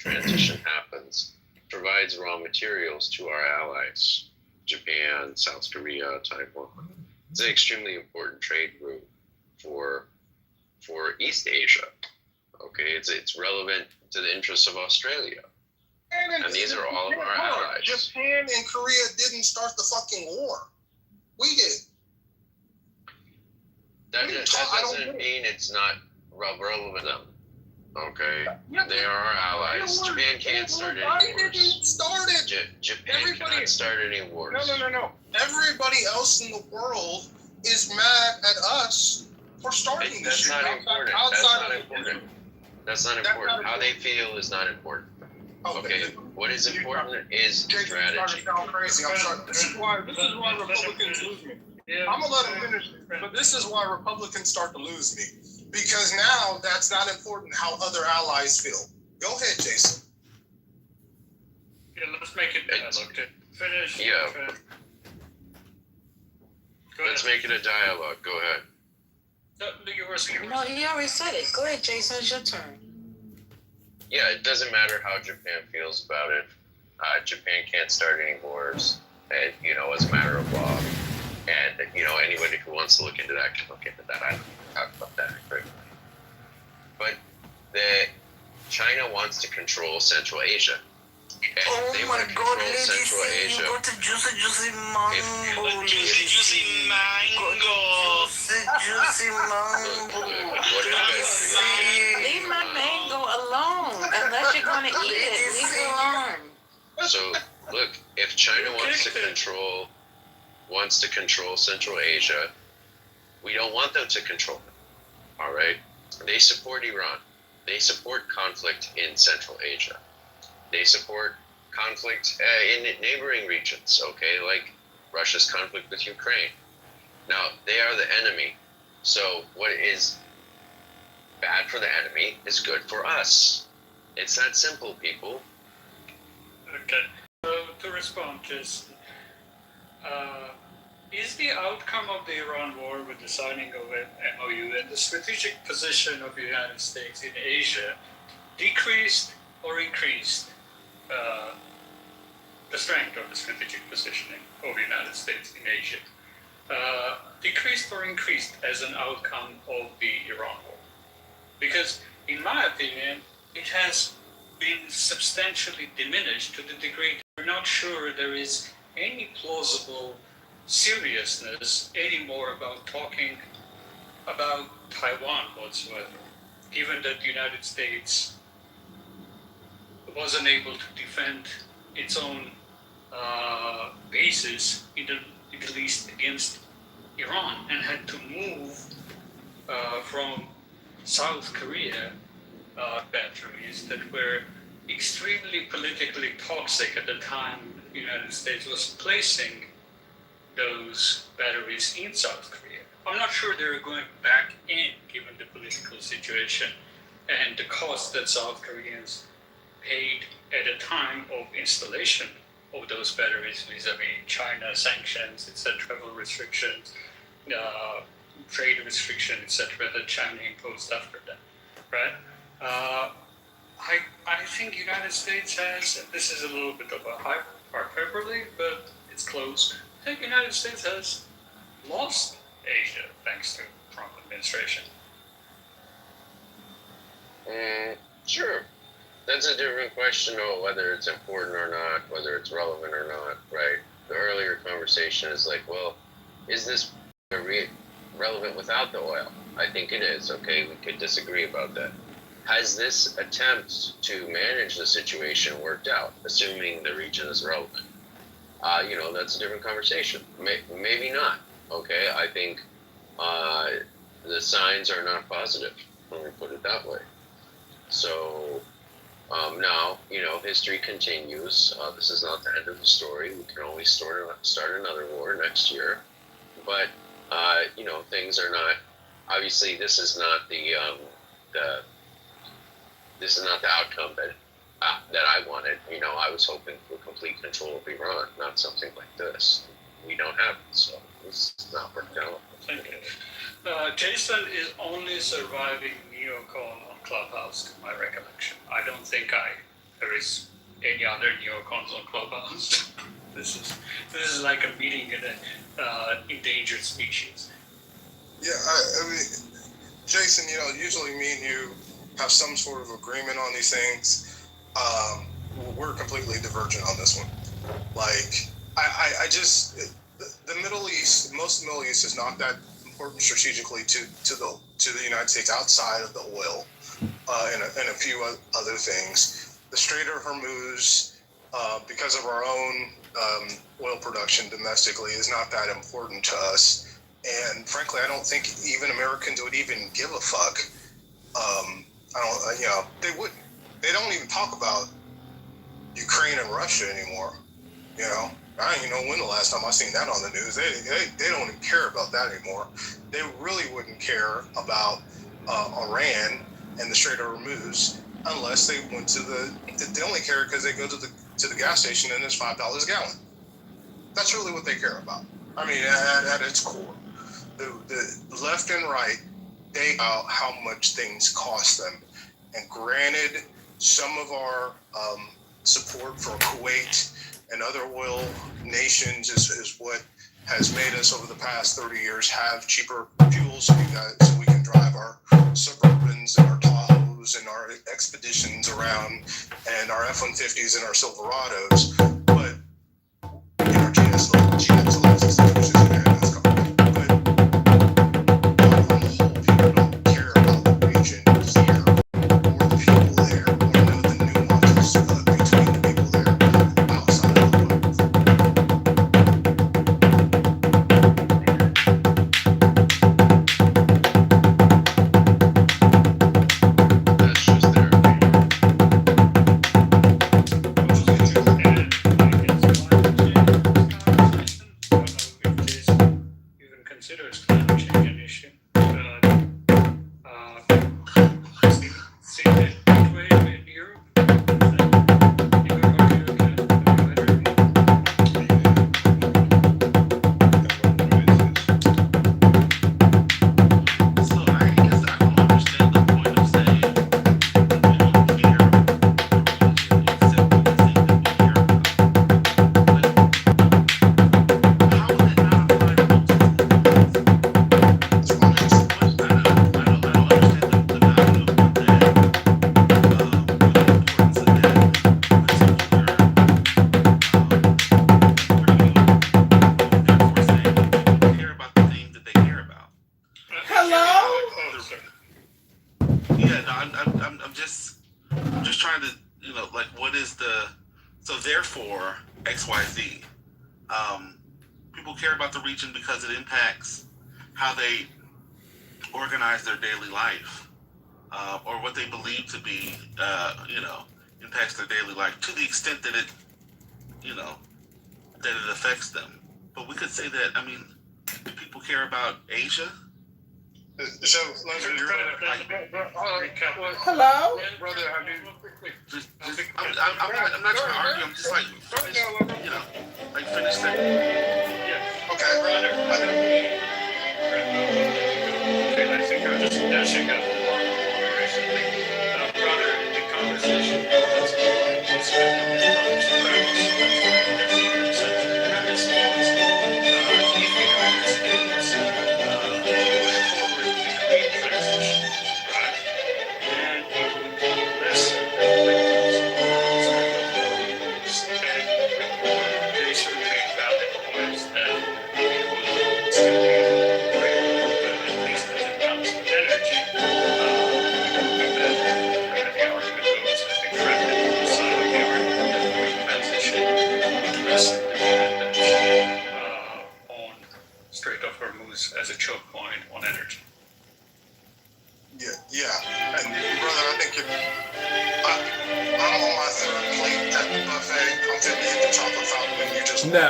transition happens, provides raw materials to our allies, Japan, South Korea, Taiwan. It's an extremely important trade route for East Asia. Okay, it's relevant to the interests of Australia. And these are all of our allies. Japan and Korea didn't start the fucking war. We did. That doesn't mean it's not relevant to them. Okay? Yeah, they are our allies. Japan can't start any wars. Didn't start it. Japan cannot start any wars. No. Everybody else in the world is mad at us for starting this shit. That's not important. That's not important. How they feel is not important. Okay, what is important is strategy. Crazy. I'm sorry. This is why Republicans lose me. I'm gonna let them finish, but this is why Republicans start to lose me, because now that's not important how other allies feel. Go ahead, Jason. Yeah, let's make it dialogue. Finish. Yeah. Let's make it a dialogue. Go ahead. No, he already said it. Go ahead, Jason. It's your turn. Yeah, it doesn't matter how Japan feels about it. Japan can't start any wars, and as a matter of law. And anybody who wants to look into that can look into that. I don't talk about that right now. But China wants to control Central Asia. And they want to control Central Asia. Go to Juicy Mango. Juicy Mango. Juicy Mango. Leave my mango alone. Unless you're going to eat it, leave it alone. So, look, if China wants to control Central Asia, we don't want them to control it. All right? They support Iran. They support conflict in Central Asia. They support conflict in neighboring regions, okay, like Russia's conflict with Ukraine. Now, they are the enemy. So what is bad for the enemy is good for us. It's that simple, people. Okay. So to respond, Jason, is the outcome of the Iran war with the signing of an MOU and the strategic position of the United States in Asia decreased or increased the strength of the strategic positioning of the United States in Asia? Decreased or increased as an outcome of the Iran war? Because, in my opinion, it has been substantially diminished to the degree that we're not sure there is any plausible seriousness anymore about talking about Taiwan whatsoever, given that the United States wasn't able to defend its own bases in the Middle East against Iran and had to move from South Korea batteries that were extremely politically toxic at the time the United States was placing those batteries in South Korea. I'm not sure they're going back in, given the political situation and the cost that South Koreans paid at the time of installation of those batteries vis-a-vis China sanctions, etc., travel restrictions, trade restrictions, etc., that China imposed after that, right? I think the United States has, and this is a little bit of a hyperbole, but it's close. I think the United States has lost Asia thanks to the Trump administration. Sure. That's a different question of whether it's important or not, whether it's relevant or not, right? The earlier conversation is like, well, is this relevant without the oil? I think it is, okay? We could disagree about that. Has this attempt to manage the situation worked out, assuming the region is relevant? That's a different conversation. Maybe not, okay? I think the signs are not positive, let me put it that way. So now, history continues. This is not the end of the story. We can always start another war next year. But, things are not, obviously this is not the outcome that I wanted. I was hoping for complete control of Iran, not something like this. We don't have it, so it's not worked out. Thank you. Jason is only surviving neocon on Clubhouse, to my recollection. I don't think I there is any other neocons on Clubhouse. This is like a meeting in an endangered species. Yeah, I mean, Jason, usually me and you have some sort of agreement on these things. We're completely divergent on this one. Like, I just, the Middle East, most of the Middle East is not that important strategically to the United States outside of the oil and a few other things. The Strait of Hormuz, because of our own oil production domestically, is not that important to us. And frankly, I don't think even Americans would even give a fuck. They wouldn't. They don't even talk about Ukraine and Russia anymore. I don't even know when the last time I seen that on the news. They don't even care about that anymore. They really wouldn't care about Iran and the Strait of Hormuz unless they went to they only care because they go to the gas station and it's $5 a gallon. That's really what they care about. I mean, at its core, the left and right, they about how much things cost them. And granted, some of our support for Kuwait and other oil nations is what has made us over the past 30 years have cheaper fuel so we can drive our Suburbans and our Tahoes and our Expeditions around and our F-150s and our Silverados. But our GS11s is the uses in NASCAR. But on the whole, people don't care about the region here or the people there or know the nuances between the people there outside of the That's just their opinion. Even considers climate change an issue. See that heat wave in Europe? You could argue So I guess I don't understand the point of saying we don't care about the region except for the thing that we care about. But how would that not apply to multiple things? I don't understand the value of that, or the importance of that particular therefore saying that people care about the things that they care about. Yeah, no, I'm just trying to, like, what is so therefore XYZ. People care about the region because it impacts how they organize their daily life, or what they believe to be, impacts their daily life to the extent that that it affects them. But we could say that, do people care about Asia? So, Hello? brother, have you? I'm not trying to argue. I'm just like, finish that. Okay. Okay, I think I'm just dashing up more recently. Brother, the conversation on Strait of Hormuz as a choke point on energy. Yeah. And brother, I think I'm on my third plate at the buffet. I'm finna hit the chocolate fountain and you just No.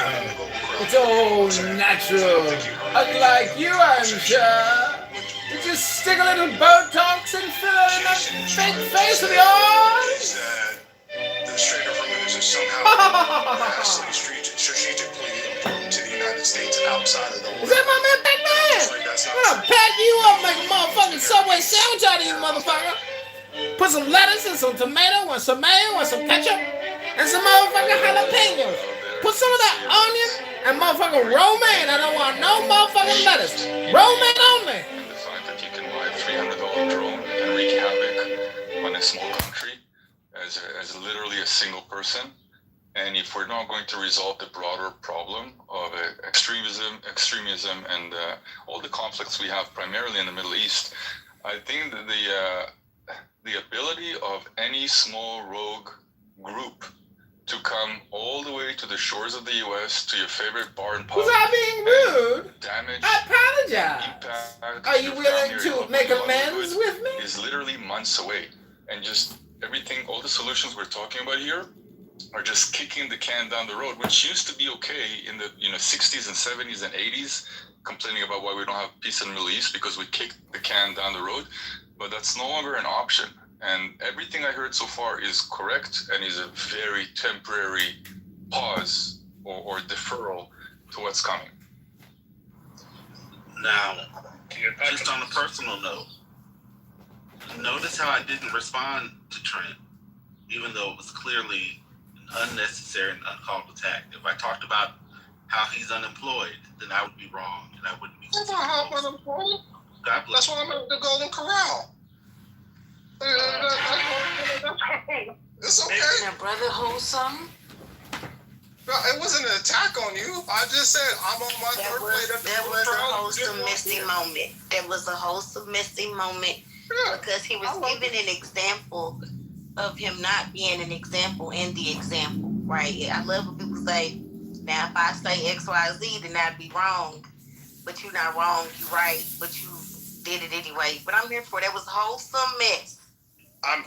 It's all natural. Unlike you, I'm sure. You just stick a little Botox and fill it in that fake face of yours. The Strait of Hormuz is somehow vastly strategically important to the United States outside of the world. Is that my man, Big Man? Like, that's I'm not gonna pack you up, make a motherfucking Subway sandwich out of you, motherfucker. Put some lettuce and some tomato and some mayo and some ketchup and some motherfucking jalapenos. Put some of that onion and motherfucking romaine. I don't want no motherfucking lettuce. Romaine only. The fact that you can buy a $300 drone and wreak havoc on a small country as literally a single person. And if we're not going to resolve the broader problem of extremism, and all the conflicts we have primarily in the Middle East, I think that the ability of any small rogue group to come all the way to the shores of the U.S. to your favorite bar and pub. Was I being rude? Damage. I apologize. Are you willing to make amends with me? Is literally months away, and just everything, all the solutions we're talking about here, are just kicking the can down the road, which used to be okay in the 60s and 70s and 80s, complaining about why we don't have peace in the Middle East because we kicked the can down the road, but that's no longer an option. And everything I heard so far is correct and is a very temporary pause or deferral to what's coming. Now, just on a personal note, notice how I didn't respond to Trent, even though it was clearly an unnecessary and uncalled attack. If I talked about how he's unemployed, then I would be wrong, and I wouldn't be. That's not how I'm unemployed. God bless. That's why I'm at the Golden Corral. It's okay. Now, Brother Wholesome, No, it wasn't an attack on you. I just said I'm on my That third plate. was a wholesome Misty moment. That was a wholesome Misty moment because he was giving an example of him not being an example in the example, right? I love when people say, now if I say X, Y, Z, then I'd be wrong. But you're not wrong, you're right, but you did it anyway. But I'm here for it. That was a wholesome mess. I'm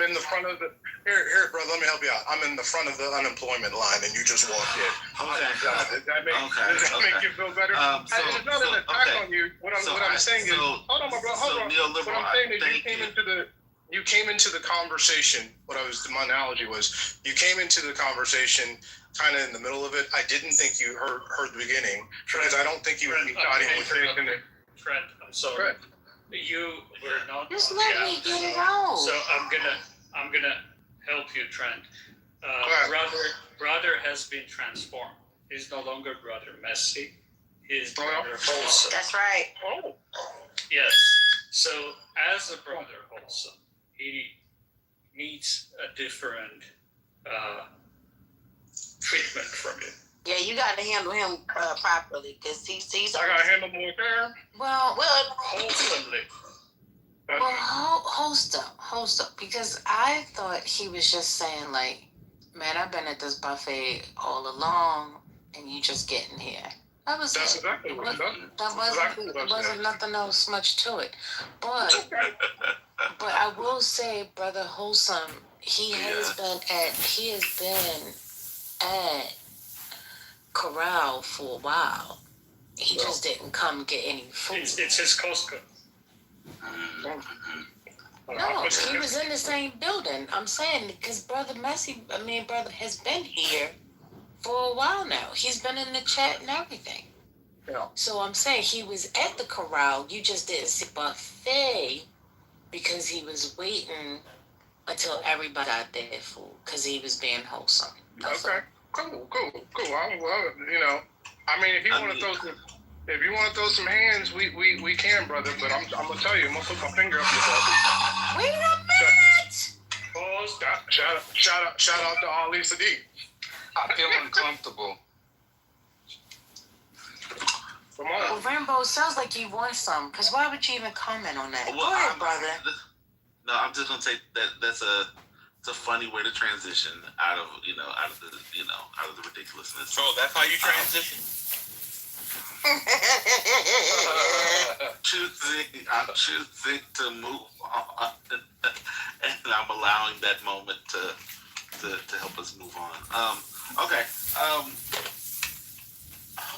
in the front of the here, brother. Let me help you out. I'm in the front of the unemployment line, and you just walked in. Okay. Does that make you feel better? It's not an attack on you. What I'm saying is, hold on, my brother. Hold on. What I'm saying is, you came into the conversation. My analogy was, you came into the conversation kind of in the middle of it. I didn't think you heard the beginning because I don't think you were starting with saying it. Trent, I'm sorry. Fred. You were not. just let me get it out. So I'm gonna help you, Trent. Brother has been transformed. He's no longer Brother Messy. He's Brother Wholesome. That's right. Oh. Yes. So as a Brother Wholesome, he needs a different treatment from you. Yeah, you got to handle him properly because he's. I got to handle more there. Well, Wholesomely. host up, because I thought he was just saying like, man, I've been at this buffet all along, and you just getting here. That was That's it. exactly what it does. It wasn't nothing else much to it, but I will say, Brother Wholesome, he has been at Corral for a while. He just didn't come get any food. It's his Costco. No, he was in the same building. I'm saying because Brother has been here for a while now. He's been in the chat and everything. Yeah. So I'm saying he was at the Corral. You just didn't see buffet because he was waiting until everybody got their food because he was being wholesome. That's Okay. Cool. I mean, if you want to throw some hands, we can, brother. But I'm gonna tell you, I'm gonna put my finger up your butt. Wait a minute! Pause. Shout out to Ali Sadiq. I feel uncomfortable. Come on. Well, Rainbow, sounds like you want some. Because why would you even comment on that? Well, Go ahead, brother. No, I'm just gonna say that's a funny way to transition out of the ridiculousness. So that's how you transition? I'm choosing to move on, and I'm allowing that moment to help us move on. Okay.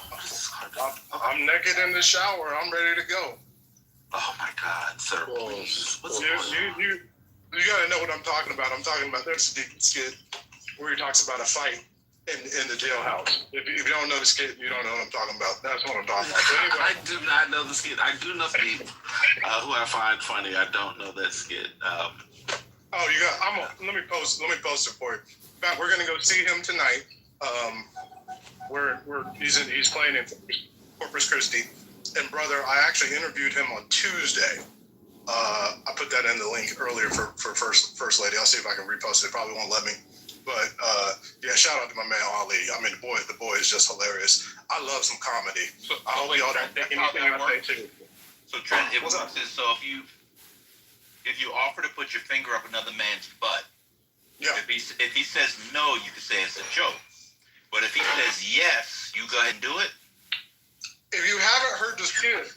What is this card doing? I'm naked in the shower. I'm ready to go. Oh my God, sir, please. What's going on? You gotta know what I'm talking about. I'm talking about there's a skit where he talks about a fight in the jailhouse. If you don't know the skit, you don't know what I'm talking about. That's what I'm talking about. So anyway. I do not know the skit. I do know people who I find funny. I don't know that skit. Oh, you got. Let me post it for you. In fact, we're gonna go see him tonight. He's playing in Corpus Christi, and brother, I actually interviewed him on Tuesday. I put that in the link earlier for first lady. I'll see if I can repost it. It probably won't let me. But yeah, shout out to my man Ali. I mean, the boy is just hilarious. I love some comedy. So, I hope y'all don't think anything I say too. So Trent, it works is so if you offer to put your finger up another man's butt, Yeah. if he says no, you can say it's a joke. But if he says yes, you go ahead and do it. If you haven't heard the skit,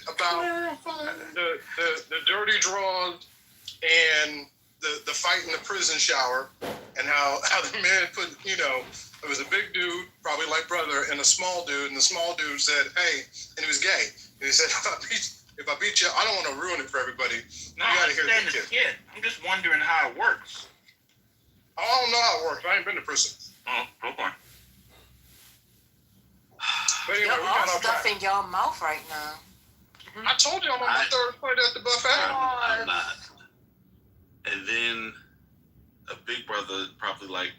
about the dirty draws and the fight in the prison shower, and how the man put, it was a big dude, probably like brother, and a small dude, and the small dude said, "Hey," and he was gay, and he said, "If I beat you, I don't want to ruin it for everybody. No, you I gotta hear understand the the kid." skit. I'm just wondering how it works. I don't know how it works. I ain't been to prison. Oh, okay. But anyway, Y'all we all got off stuff track. in y'all mouth right now. I told you I'm on my third plate at the buffet. I'm not. And then a big brother probably like,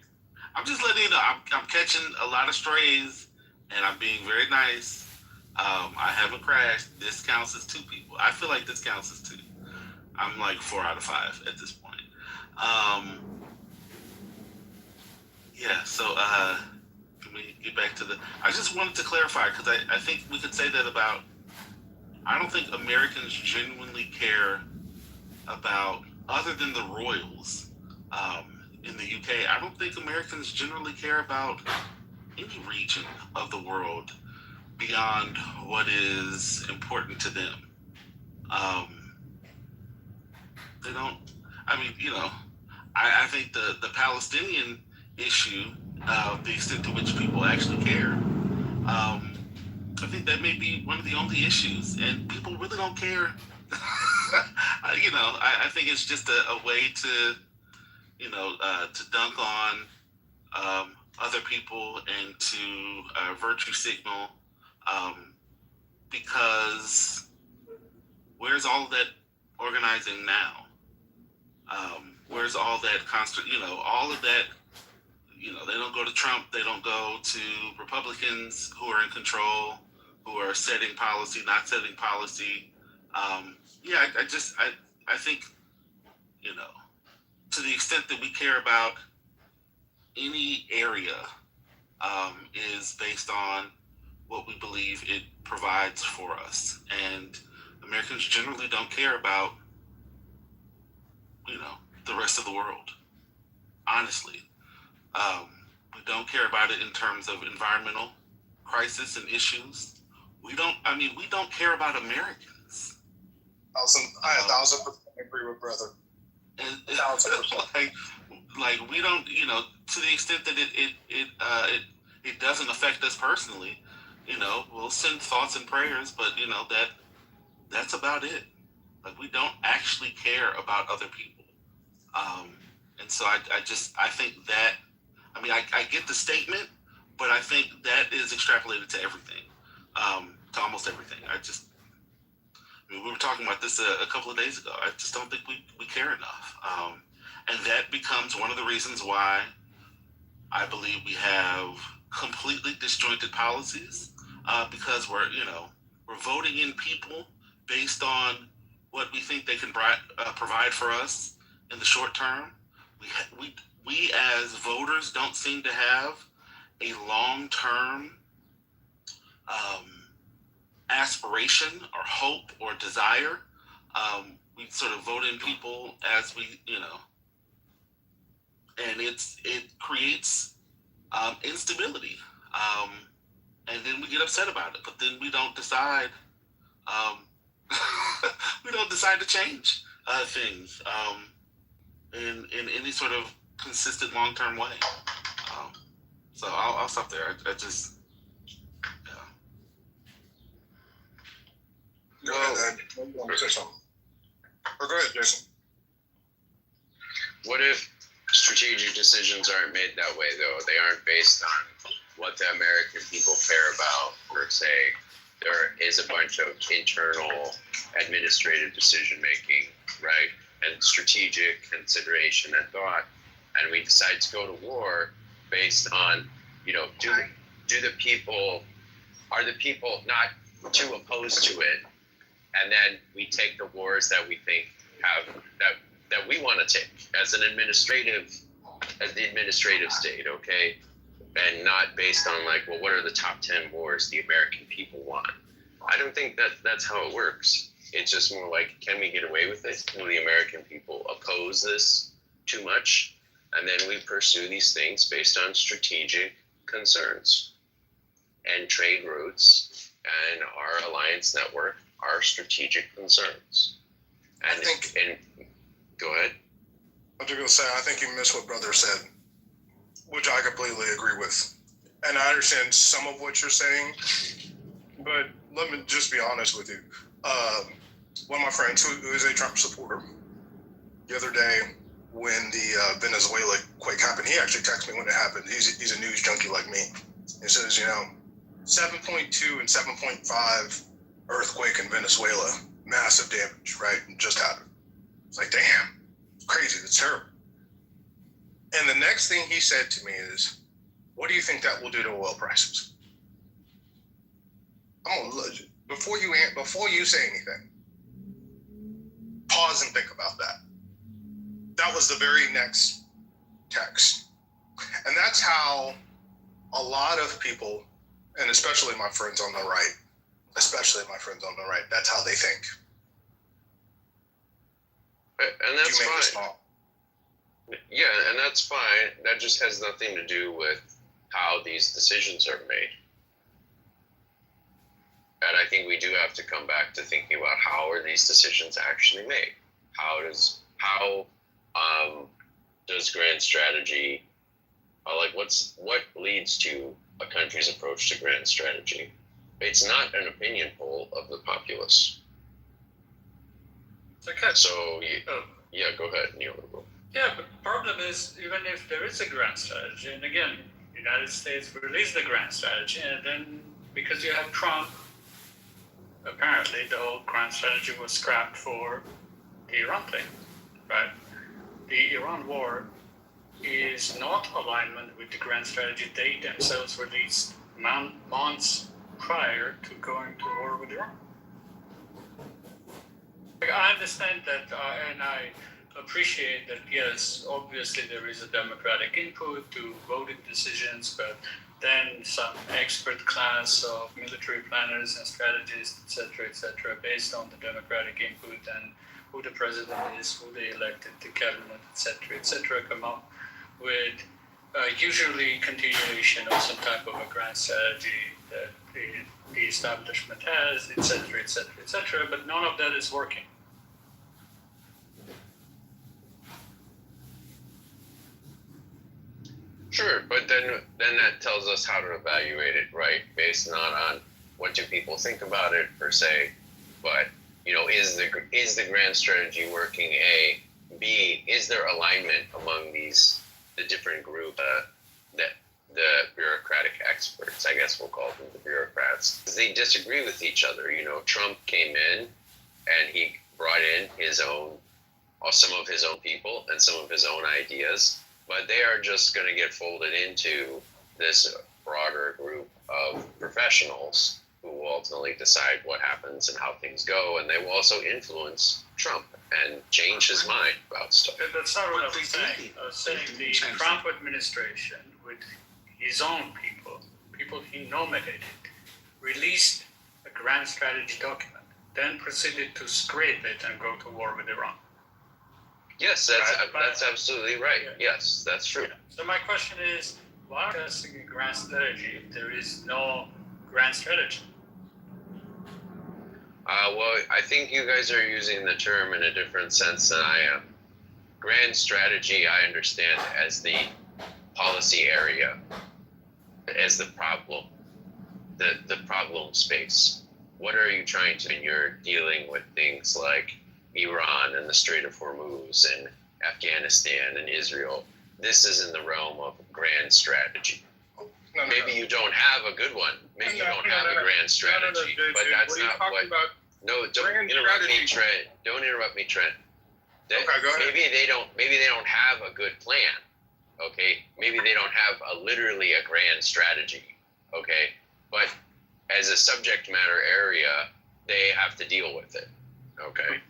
I'm just letting you know, I'm catching a lot of strays, and I'm being very nice. I haven't crashed. This counts as 2 people. I feel like this counts as 2. I'm like 4 out of 5 at this point. Yeah, so can we get back to I just wanted to clarify, because I think we could say that about, I don't think Americans genuinely care about, other than the royals in the UK, I don't think Americans generally care about any region of the world beyond what is important to them. They don't, I mean, I think the Palestinian issue, the extent to which people actually care, I think that may be one of the only issues, and people really don't care. I think it's just a way to, to dunk on other people and to virtue signal, because where's all of that organizing now? Where's all that constant, all of that, they don't go to Trump, they don't go to Republicans who are in control, who are setting policy, not setting policy. I think, to the extent that we care about any area, is based on what we believe it provides for us. And Americans generally don't care about, the rest of the world, honestly. We don't care about it in terms of environmental crisis and issues. We don't care about Americans. I 1,000% agree with brother. And 1,000%. like we don't, to the extent that it doesn't affect us personally, we'll send thoughts and prayers, but that's about it. Like, we don't actually care about other people. And so I think that, I get the statement, but I think that is extrapolated to everything, to almost everything. We were talking about this a couple of days ago. I just don't think we care enough. And that becomes one of the reasons why I believe we have completely disjointed policies, because we're voting in people based on what we think they can provide for us in the short term. We as voters don't seem to have a long-term aspiration or hope or desire. We sort of vote in people as we, and it creates instability. And then we get upset about it, but then we don't decide, to change things in any sort of consistent long-term way. So I'll stop there. I just, Go ahead, Ed. You want to say something? Or go ahead, Jason. What if strategic decisions aren't made that way, though? They aren't based on what the American people care about, per se. There is a bunch of internal administrative decision making right? And strategic consideration and thought, and we decide to go to war based on, are the people not too opposed to it, and then we take the wars that we think that we want to take as the administrative state, okay, and not based on like, well, what are the top 10 wars the American people want? I don't think that's how it works. It's just more like, can we get away with it? Will the American people oppose this too much? And then we pursue these things based on strategic concerns and trade routes and our alliance network, our strategic concerns. And go ahead. I'm just gonna say, I think you missed what brother said, which I completely agree with. And I understand some of what you're saying, but let me just be honest with you. One of my friends who is a Trump supporter, the other day when the Venezuela quake happened, he actually texted me when it happened. He's a news junkie like me. He says, 7.2 and 7.5 earthquake in Venezuela, massive damage, right? It just happened. It's like, damn, it's crazy. That's terrible. And the next thing he said to me is, what do you think that will do to oil prices? Before you say anything, pause and think about that. That was the very next text. And that's how a lot of people, and especially my friends on the right, that's how they think. And that's fine. Yeah, and that's fine. That just has nothing to do with how these decisions are made. And I think we do have to come back to thinking about how are these decisions actually made? How does grand strategy, what leads to a country's approach to grand strategy? It's not an opinion poll of the populace. Okay. So, yeah, go ahead, Neil. Yeah, but the problem is, even if there is a grand strategy, and again, the United States released the grand strategy, and then because you have Trump, apparently the whole grand strategy was scrapped for the Iran thing, right? The Iran war is not alignment with the grand strategy they themselves released months prior to going to war with Iran. I understand that, and I appreciate that, yes, obviously there is a democratic input to voting decisions, but then some expert class of military planners and strategists, etc., based on the democratic input and who the president is, who they elected, the cabinet, etc., come up with usually continuation of some type of a grand strategy that the establishment has, etc., but none of that is working. Sure, but then that tells us how to evaluate it, right? Based not on what do people think about it per se, but is the grand strategy working? A, B, is there alignment among the different group that the bureaucratic experts, I guess we'll call them the bureaucrats, they disagree with each other. Trump came in and he brought in some of his own people and some of his own ideas, but they are just going to get folded into this broader group of professionals who will ultimately decide what happens and how things go, and they will also influence Trump and change his mind about stuff. That's not what I was saying. I was saying the Trump administration, with his own people he nominated, released a grand strategy document, then proceeded to scrape it and go to war with Iran. Yes, that's absolutely right. Yeah. Yes, that's true. Yeah. So my question is, why are you testing a grand strategy if there is no grand strategy? Well, I think you guys are using the term in a different sense than I am. Grand strategy, I understand as the policy area, as the problem, the problem space. What are you trying to, when you're dealing with things like Iran and the Strait of Hormuz and Afghanistan and Israel? This is in the realm of grand strategy. Maybe you don't have a good one. Maybe you don't have a grand strategy, but that's not what. No, don't interrupt me, Trent. Don't interrupt me, Trent. that Okay, go ahead. maybe they don't have a good plan. Okay, maybe they don't have literally a grand strategy. Okay, but as a subject matter area, they have to deal with it. Okay.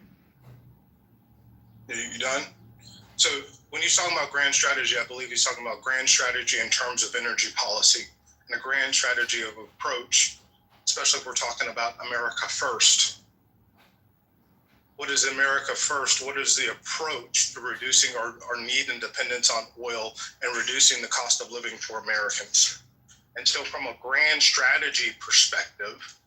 You done? So when he's talking about grand strategy, I believe he's talking about grand strategy in terms of energy policy and a grand strategy of approach, especially if we're talking about America first. What is America first? What is the approach to reducing our need and dependence on oil and reducing the cost of living for Americans? And so from a grand strategy perspective,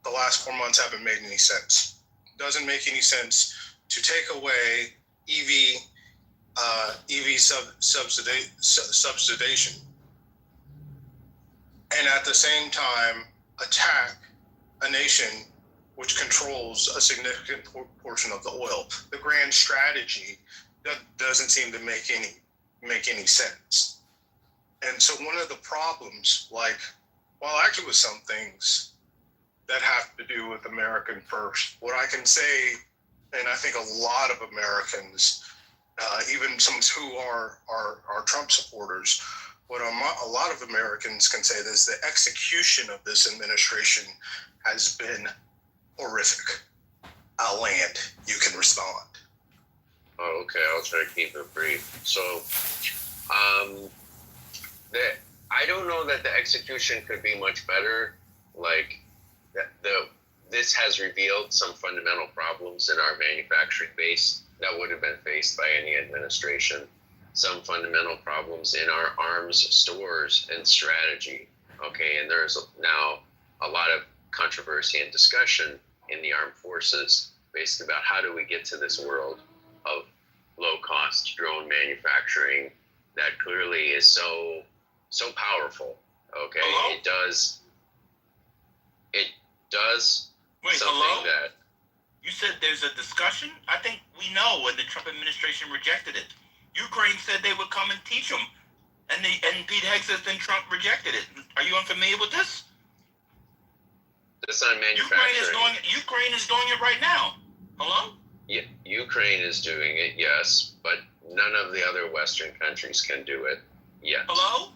the last 4 months haven't made any sense. Doesn't make any sense to take away EV subsidization and at the same time attack a nation which controls a significant portion of the oil. The grand strategy doesn't seem to make any sense. And so one of the problems, actually with some things that have to do with American first, what I can say, and I think a lot of Americans, even some who are Trump supporters, what a lot of Americans can say is the execution of this administration has been horrific. I'll land. You can respond. Oh, okay. I'll try to keep it brief. So, I don't know that the execution could be much better. This has revealed some fundamental problems in our manufacturing base that would have been faced by any administration. Some fundamental problems in our arms stores and strategy. Okay, and there's now a lot of controversy and discussion in the armed forces basically about how do we get to this world of low-cost drone manufacturing that clearly is so powerful. Okay, Hello? it does Wait, something hello? that You said there's a discussion? I think we know when the Trump administration rejected it. Ukraine said they would come and teach them. And Pete Hegseth and Trump rejected it. Are you unfamiliar with this? that's on manufacturing. Ukraine is doing it right now. Hello? Yeah, Ukraine is doing it, yes, but none of the other Western countries can do it yet. Hello?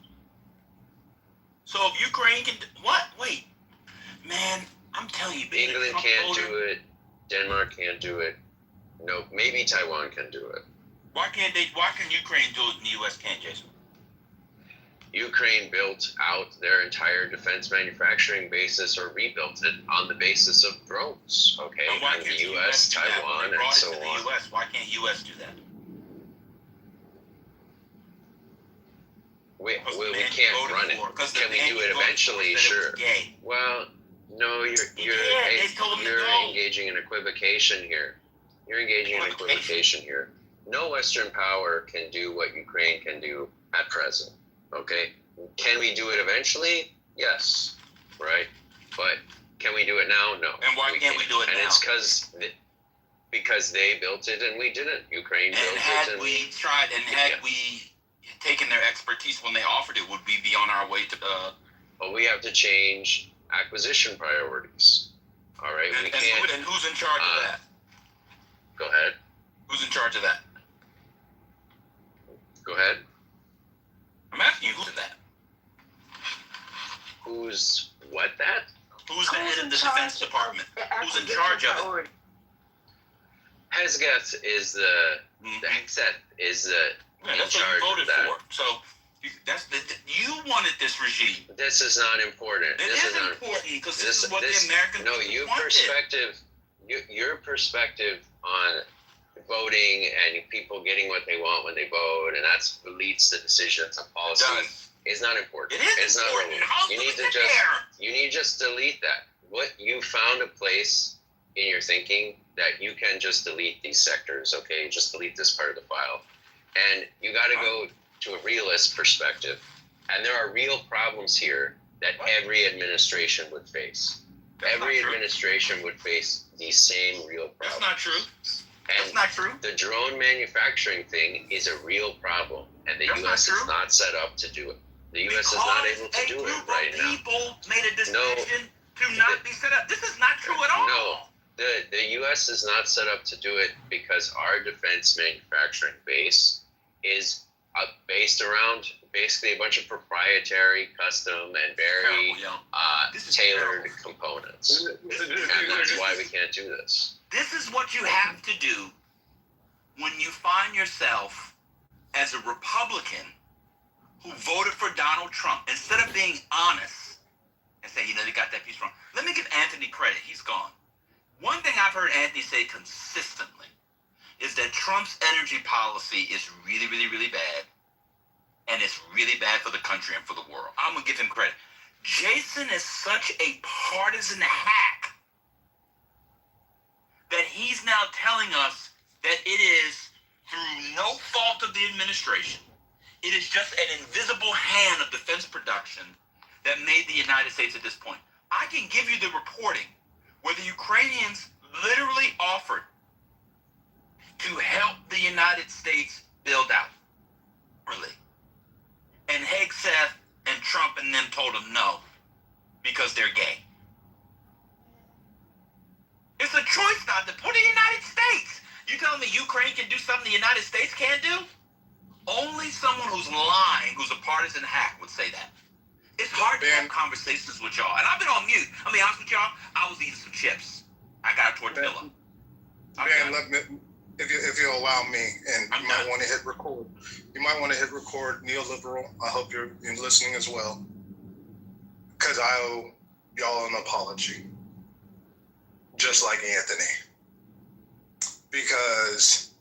So if Ukraine can... What? Wait. Man, I'm telling you, being England a Trump can't voter, do it. Denmark can't do it. No, maybe Taiwan can do it. Why can Ukraine do it and the U.S. can't, Jason? Ukraine built out their entire defense manufacturing basis or rebuilt it on the basis of drones, okay? And why And can't the U.S., do that? Taiwan, When they brought and it so to the on. U.S., why can't U.S. do that? We can't run it. Can we do it eventually? Sure. Well, no, you're engaging in equivocation here. You're engaging in equivocation here. No Western power can do what Ukraine can do at present. Okay? Can we do it eventually? Yes. Right? But can we do it now? No. And why can't we do it now? And it's because they built it and we didn't. Ukraine built it. And we tried, and had we taken their expertise when they offered it, would we be on our way to Well, we have to change acquisition priorities. All right? And who's in charge of that? Go ahead. Who's in charge of that? Go ahead. I'm asking you, who's that? Who's what that? Who's the head of the Defense Department? Who's in charge of it? Hesketh is Hesketh is in That's charge what you of voted that. for. So you wanted this regime. This is not important. It is important because this is what the American people wanted. Your perspective on voting and people getting what they want when they vote, and that leads to decisions and policy, is not important. It is it's important. Not you need to just delete that. What you found a place in your thinking that you can just delete these sectors, okay? Just delete this part of the file. And you got to go to a realist perspective. And there are real problems here that every administration would face. Every administration would face these same real problems. That's not true. And that's not true. The drone manufacturing thing is a real problem, and the U.S. is not set up to do it. The U.S. is not able to do it right now. People made a decision to not be set up. This is not true at all. No, the U.S. is not set up to do it because our defense manufacturing base is based around basically a bunch of proprietary, custom, and very tailored components. And that's why we can't do this. This is what you have to do when you find yourself as a Republican who voted for Donald Trump. Instead of being honest and say, they got that piece wrong. Let me give Anthony credit. He's gone. One thing I've heard Anthony say consistently is that Trump's energy policy is really, really, really bad. And it's really bad for the country and for the world. I'm going to give him credit. Jason is such a partisan hack that he's now telling us that it is through no fault of the administration. It is just an invisible hand of defense production that made the United States at this point. I can give you the reporting where the Ukrainians literally offered to help the United States build out. Really. And Hegseth and Trump and them told them no because they're gay. It's a choice not to put in the United States. You telling me Ukraine can do something the United States can't do? Only someone who's lying, who's a partisan hack, would say that. It's hard to have conversations with y'all. And I've been on mute. I'll be honest with y'all, I was eating some chips. I got a tortilla. Ben, if you'll allow me, and you might want to hit record. You might want to hit record, neoliberal. I hope you're listening as well. Because I owe y'all an apology. Just like Anthony. Because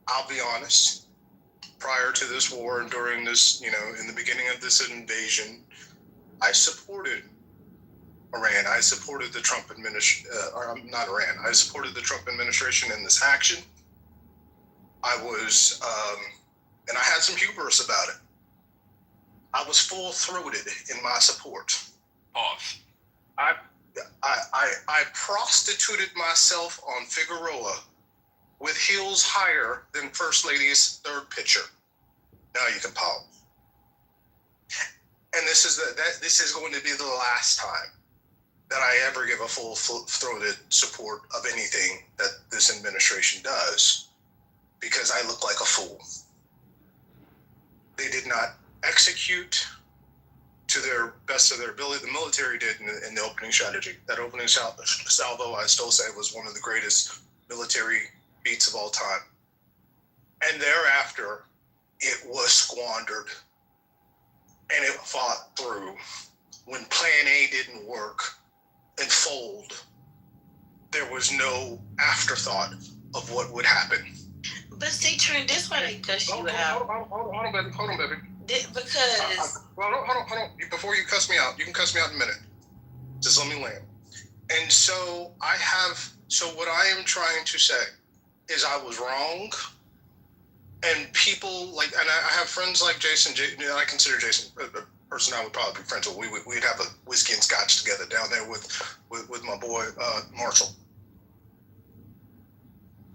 I'll be honest, prior to this war and during this, in the beginning of this invasion, I supported Iran. I supported the Trump administration, not Iran. I supported the Trump administration in this action. I was, and I had some hubris about it. I was full-throated in my support. Off. I prostituted myself on Figueroa with heels higher than First Lady's third picture. Now you can pause. And this is going to be the last time that I ever give a full-throated support of anything that this administration does, because I look like a fool. They did not execute to their best of their ability. The military did in the opening strategy. That opening salvo, I still say, was one of the greatest military feats of all time. And thereafter, it was squandered and it fought through. When Plan A didn't work and fold, there was no afterthought of what would happen. But see, Trent, this why they cuss you out. Hold on, baby. Because hold on. Before you cuss me out, you can cuss me out in a minute. Just let me land. And so what I am trying to say is I was wrong. And people and I have friends like Jason. I consider Jason a person I would probably be friends with. We'd have a whiskey and scotch together down there with my boy Marshall.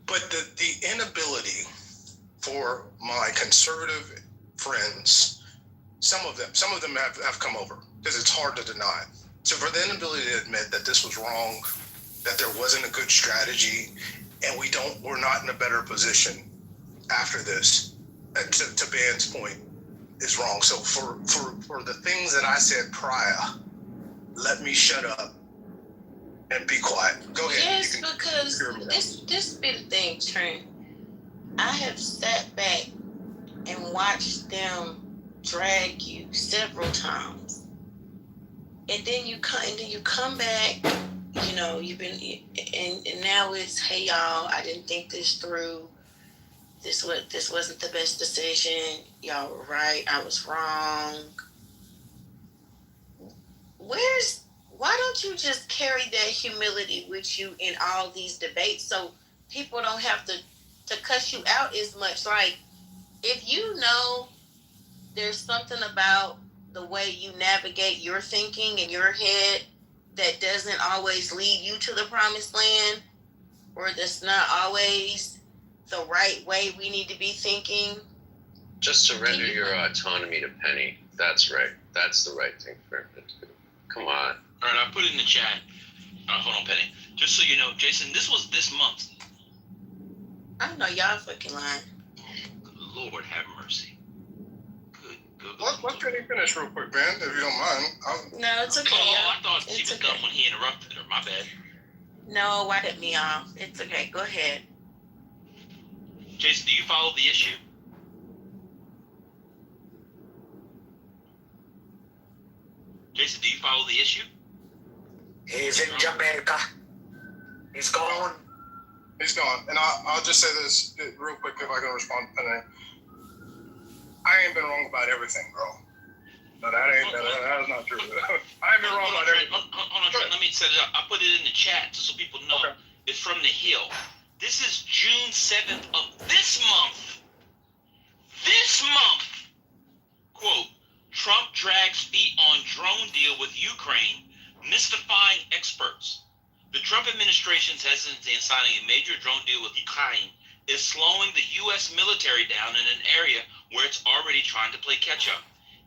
But the inability for my conservative friends, some of them have come over, because it's hard to deny. So for the inability to admit that this was wrong, that there wasn't a good strategy, and we're not in a better position after this, to Ban's point, is wrong. So for the things that I said prior, let me shut up and be quiet. Go ahead. yes, because this be the thing, Trent. I have sat back and watched them drag you several times, and then you come back. You've been, and now it's, hey y'all, I didn't think this through. This wasn't the best decision. Y'all were right. I was wrong. Why don't you just carry that humility with you in all these debates, so people don't have to cuss you out as much? Like, if you know there's something about the way you navigate your thinking in your head that doesn't always lead you to the promised land, or that's not always the right way we need to be thinking. Just surrender your autonomy to Penny. That's right. That's the right thing for him to do. Come on. All right, I put it in the chat. Hold on, Penny. Just so you know, Jason, this was this month. I don't know, y'all fucking lying. Good Lord have mercy. Good. Let Penny finish real quick, man, if you don't mind. No, it's okay. Oh, I thought she It's was okay. done when he interrupted her. My bad. No, why cut me off? It's okay. Go ahead. Jason, do you follow the issue? Jason, do you follow the issue? He's in Jamaica. He's gone. He's gone. And I'll just say this real quick if I can respond to Penny. I ain't been wrong about everything, bro. No, that is not true. I ain't been wrong about everything. Hold on, Trent. Let me set it up. I put it in the chat so people know. Okay. It's from the Hill. This is June 7th of this month. This month. Quote, Trump drags feet on drone deal with Ukraine, mystifying experts. The Trump administration's hesitancy in signing a major drone deal with Ukraine is slowing the U.S. military down in an area where it's already trying to play catch-up.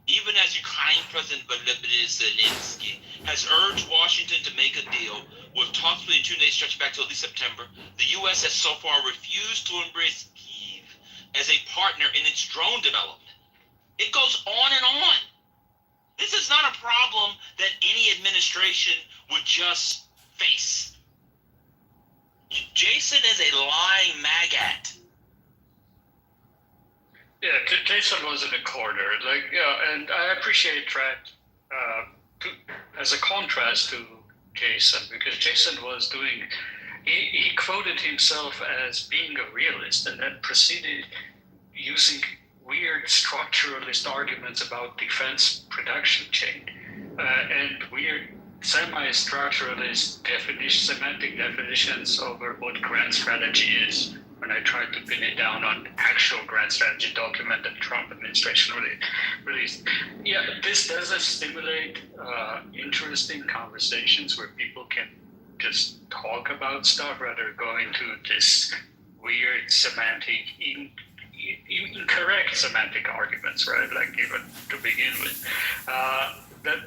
Even as Ukraine President Volodymyr Zelensky has urged Washington to make a deal, with talks between two nations stretching back to at least September, the U.S. has so far refused to embrace Kyiv as a partner in its drone development. It goes on and on. This is not a problem that any administration would just face. Jason is a lying maggot. Yeah, Jason was in a corner. And I appreciate Trent as a contrast to Jason, because Jason was doing, he quoted himself as being a realist and then proceeded using weird structuralist arguments about defense production chain and weird semi-structuralist semantic definitions over what grand strategy is, when I tried to pin it down on actual grand strategy document that the Trump administration released. Yeah, this does stimulate interesting conversations where people can just talk about stuff rather than going to this weird semantic, incorrect semantic arguments, right? Like even to begin with.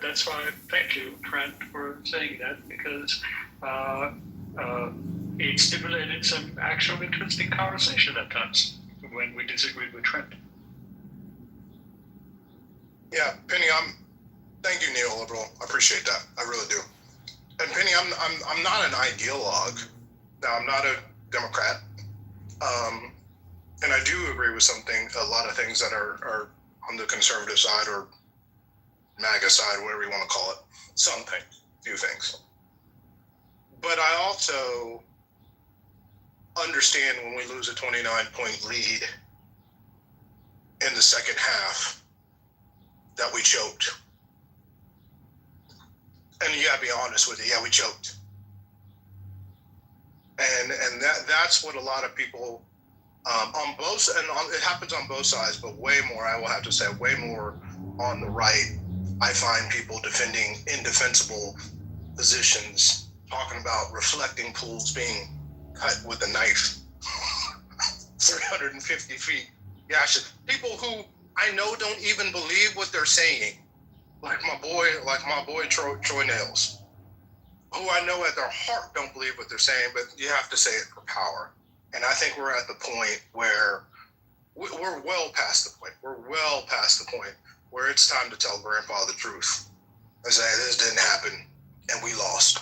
That's why, thank you, Trent, for saying that, because it stimulated some actual interesting conversation at times when we disagreed with Trent. Yeah, Penny, thank you, neoliberal. I appreciate that. I really do. And Penny, I'm not an ideologue. Now, I'm not a Democrat. And I do agree with a lot of things that are on the conservative side or MAGA side, whatever you want to call it. Some things, few things. But I also understand when we lose a 29-point lead in the second half that we choked. And you gotta be honest with it. Yeah, we choked. And that's what a lot of people it happens on both sides, but way more, I will have to say, way more on the right. I find people defending indefensible positions, talking about reflecting pools being cut with a knife 350 feet. Yeah, people who I know don't even believe what they're saying, like my boy Troy Nails, who I know at their heart don't believe what they're saying, but you have to say it for power. And I think we're at the point where we're well past the point. We're well past the point where it's time to tell Grandpa the truth and say this didn't happen and we lost.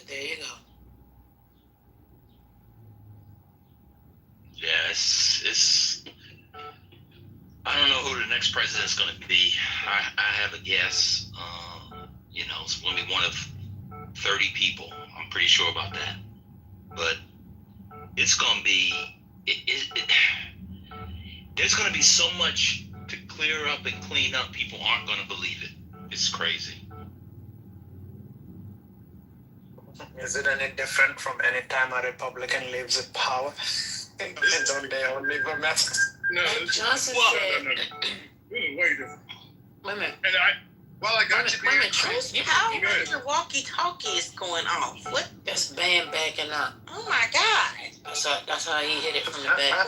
There you go. Yeah, it's I don't know who the next president's going to be. I have a guess. It's going to be one of 30 people. I'm pretty sure about that. But it's going to be there's going to be so much to clear up and clean up. People aren't going to believe it. It's crazy. Is it any different from any time a Republican leaves in power? And don't they all leave a mess? No, Johnson said. No. This is way different. Wait a minute. And I got you. Wait a minute, Truth. How is your walkie-talkie is going off? What? That's band backing up. Oh my God. That's how he hit it from the back.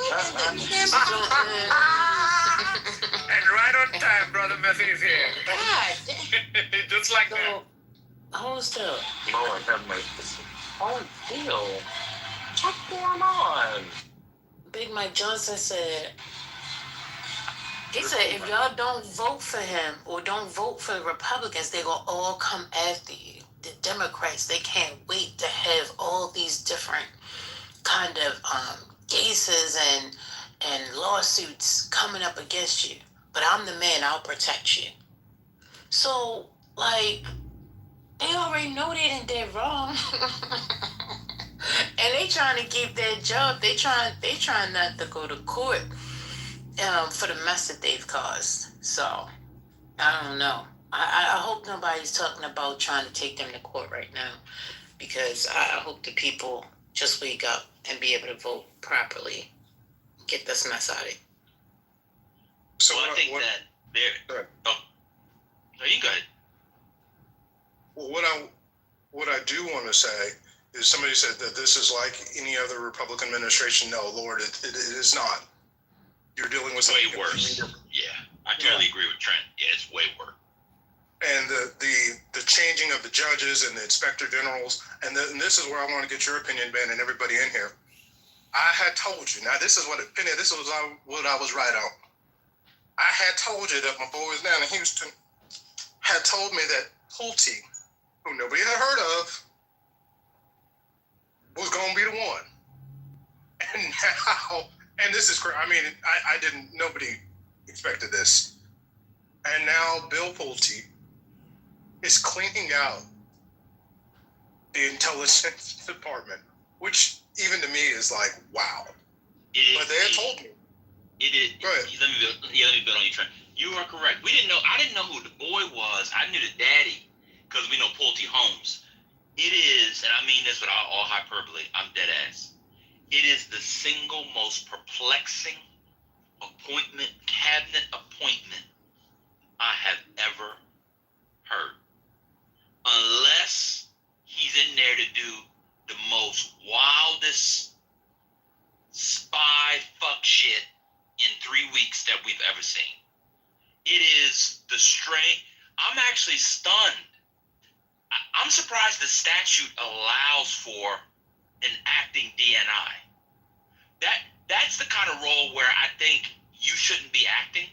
And right on time, Brother Murphy is here. God damn. Just like So, that. hold still. Lord have mercy. Oh, deal. What's going on? Big Mike Johnson said, he said, if y'all don't vote for him or don't vote for the Republicans, they will all come after you. The Democrats, they can't wait to have all these different kind of cases and lawsuits coming up against you. But I'm the man, I'll protect you. So, like, they already know they did wrong. And they trying to keep their job. They trying not to go to court for the mess that they've caused. So, I don't know. I hope nobody's talking about trying to take them to court right now, because I hope the people just wake up and be able to vote properly. Get this mess out of it. So Well, I think that there. Oh, no, you go ahead. Well, what I do want to say is, somebody said that this is like any other Republican administration. No, Lord, it is not. You're dealing with Way worse. Yeah, I totally agree with Trent. Yeah, it's way worse. And the changing of the judges and the inspector generals, and this is where I want to get your opinion, Ben, and everybody in here. I had told you. Now, this is what I was right on. I had told you that my boys down in Houston had told me that Pulte, who nobody had heard of, was going to be the one. And now, and this is crazy. I mean, I didn't. Nobody expected this. And now Bill Pulte is cleaning out the intelligence department, which even to me is like, wow. But they had told me. It is. Go ahead. Let me build on you, Trent. You are correct. I didn't know who the boy was. I knew the daddy because we know Pulte Holmes. It is, and I mean this without all hyperbole, I'm dead ass. It is the single most perplexing cabinet appointment I have ever heard. Unless he's in there to do the most wildest spy fuck shit in 3 weeks that we've ever seen. It is the strength. I'm actually stunned. I'm surprised the statute allows for an acting DNI. That's the kind of role where I think you shouldn't be acting.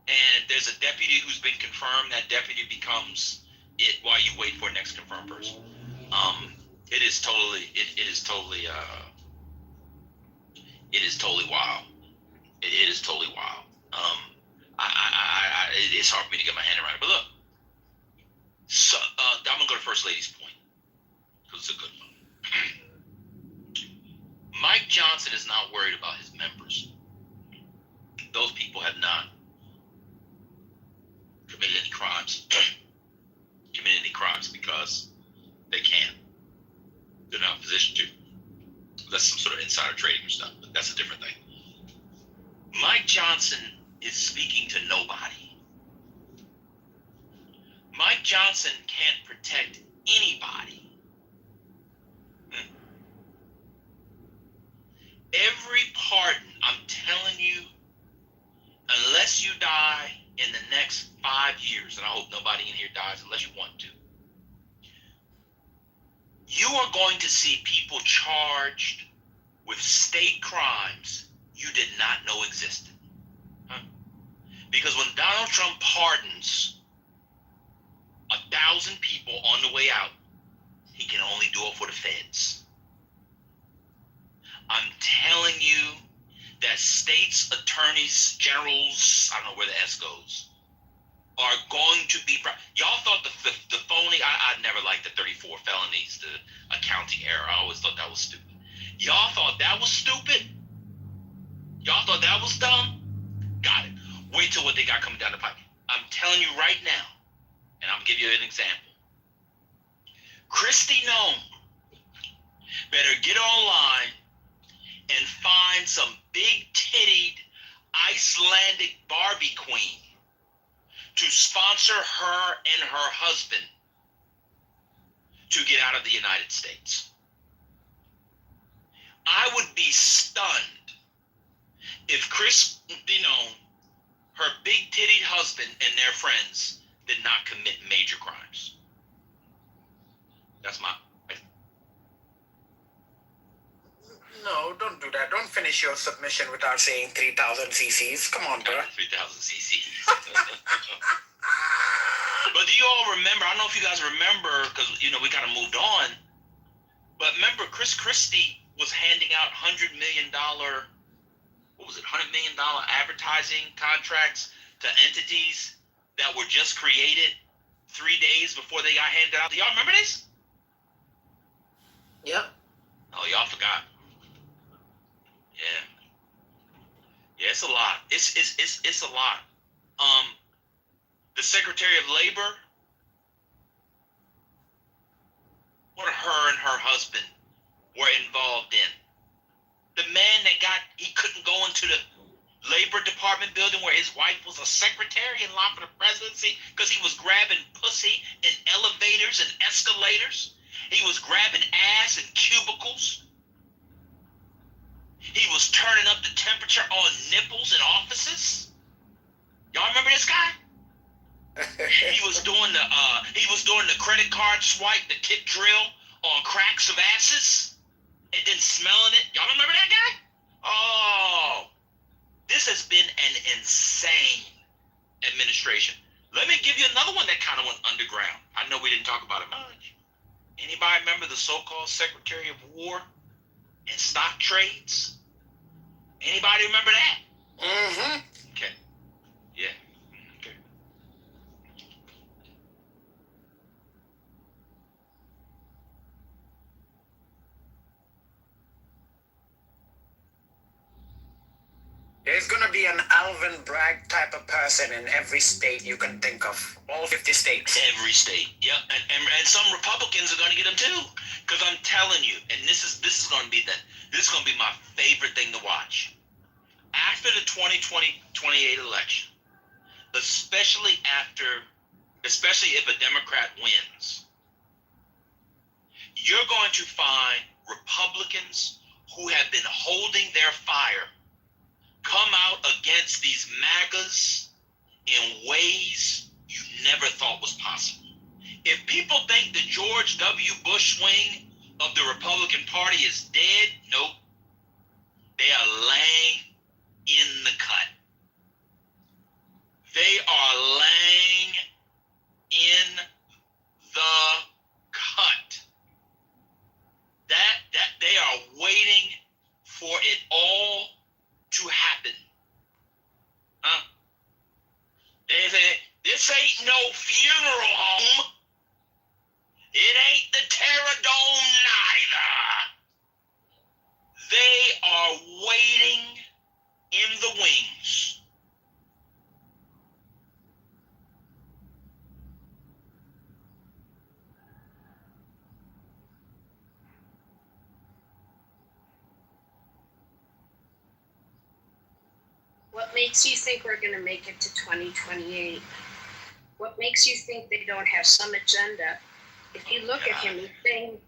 And there's a deputy who's been confirmed. That deputy becomes it while you wait for the next confirmed person. It is totally wild. It is totally wild. It's hard for me to get my hand around it. But look, so I'm gonna go to First Lady's point because it's a good one. Mike Johnson is not worried about his members. Those people have not committed any crimes. Because they can. They're not in a position to. That's some sort of insider trading or stuff, but that's a different thing. Mike Johnson is speaking to nobody. Mike Johnson can't protect anybody. Every pardon, I'm telling you, unless you die in the next 5 years, and I hope nobody in here dies unless you want to, you are going to see people charged with state crimes you did not know existed. Because when Donald Trump pardons 1,000 people on the way out, he can only do it for the feds. I'm telling you that states, attorneys, generals, I don't know where the S goes, are going to be. Y'all thought the phony, I never liked the 34 felonies, the accounting error. I always thought that was stupid. Y'all thought that was stupid? Y'all thought that was dumb? Got it. Wait till what they got coming down the pipe. I'm telling you right now, and I'll give you an example. Kristi Noem better get online and find some big-tittied Icelandic Barbie queen to sponsor her and her husband to get out of the United States. I would be stunned if Chris, her big-titted husband and their friends did not commit major crimes. That's my... No, don't do that. Don't finish your submission without saying 3,000 cc's. Come on, bro. 3,000 cc's. But do you all remember, I don't know if you guys remember, because, we kind of moved on, but remember Chris Christie was handing out $100 million, $100 million advertising contracts to entities that were just created 3 days before they got handed out. Do y'all remember this? Yep. Oh, y'all forgot. Yeah. Yeah, it's a lot. It's a lot. The Secretary of Labor, what her and her husband were involved in. The man that he couldn't go into the Labor Department building where his wife was a secretary in line for the presidency because he was grabbing pussy in elevators and escalators. He was grabbing ass in cubicles. He was turning up the temperature on nipples in offices. Y'all remember this guy? He was doing the credit card swipe, the kick drill on cracks of asses, and then smelling it. Y'all remember that guy? Oh, this has been an insane administration. Let me give you another one that kind of went underground. I know we didn't talk about it much. Anybody remember the so-called Secretary of War and stock trades? Anybody remember that? Mm-hmm. Okay. Yeah. Okay. There's gonna be an Alvin Bragg type of person in every state you can think of. All 50 states. Every state. Yep. And some Republicans are gonna get them too. Because I'm telling you, and this is gonna be my favorite thing to watch. After the 2028 election, especially if a Democrat wins, you're going to find Republicans who have been holding their fire come out against these MAGAs in ways you never thought was possible. If people think the George W. Bush wing of the Republican Party is dead, nope. They are laying in the cut. They are laying in the cut. That they are waiting for it all to happen. Huh? They say, this ain't no funeral home. It ain't the Terror Dome neither. They are waiting in the wings. What makes you think we're going to make it to 2028? What makes you think they don't have some agenda? If you look at him, he's saying,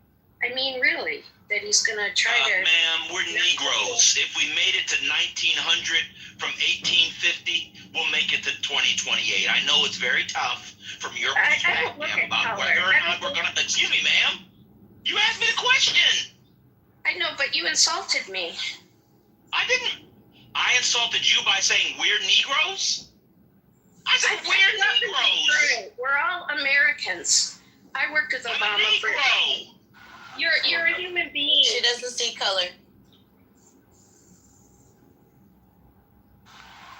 I mean, really, that he's going to try to... Ma'am, we're Negroes. If we made it to 1900 from 1850, we'll make it to 2028. I know it's very tough from your perspective about whether or not we're going to... Excuse me, ma'am. You asked me the question. I know, but you insulted me. I didn't. I insulted you by saying we're Negroes? I said we're Negroes. We're all Americans. I worked with Obama for... You're a human being. She doesn't see color.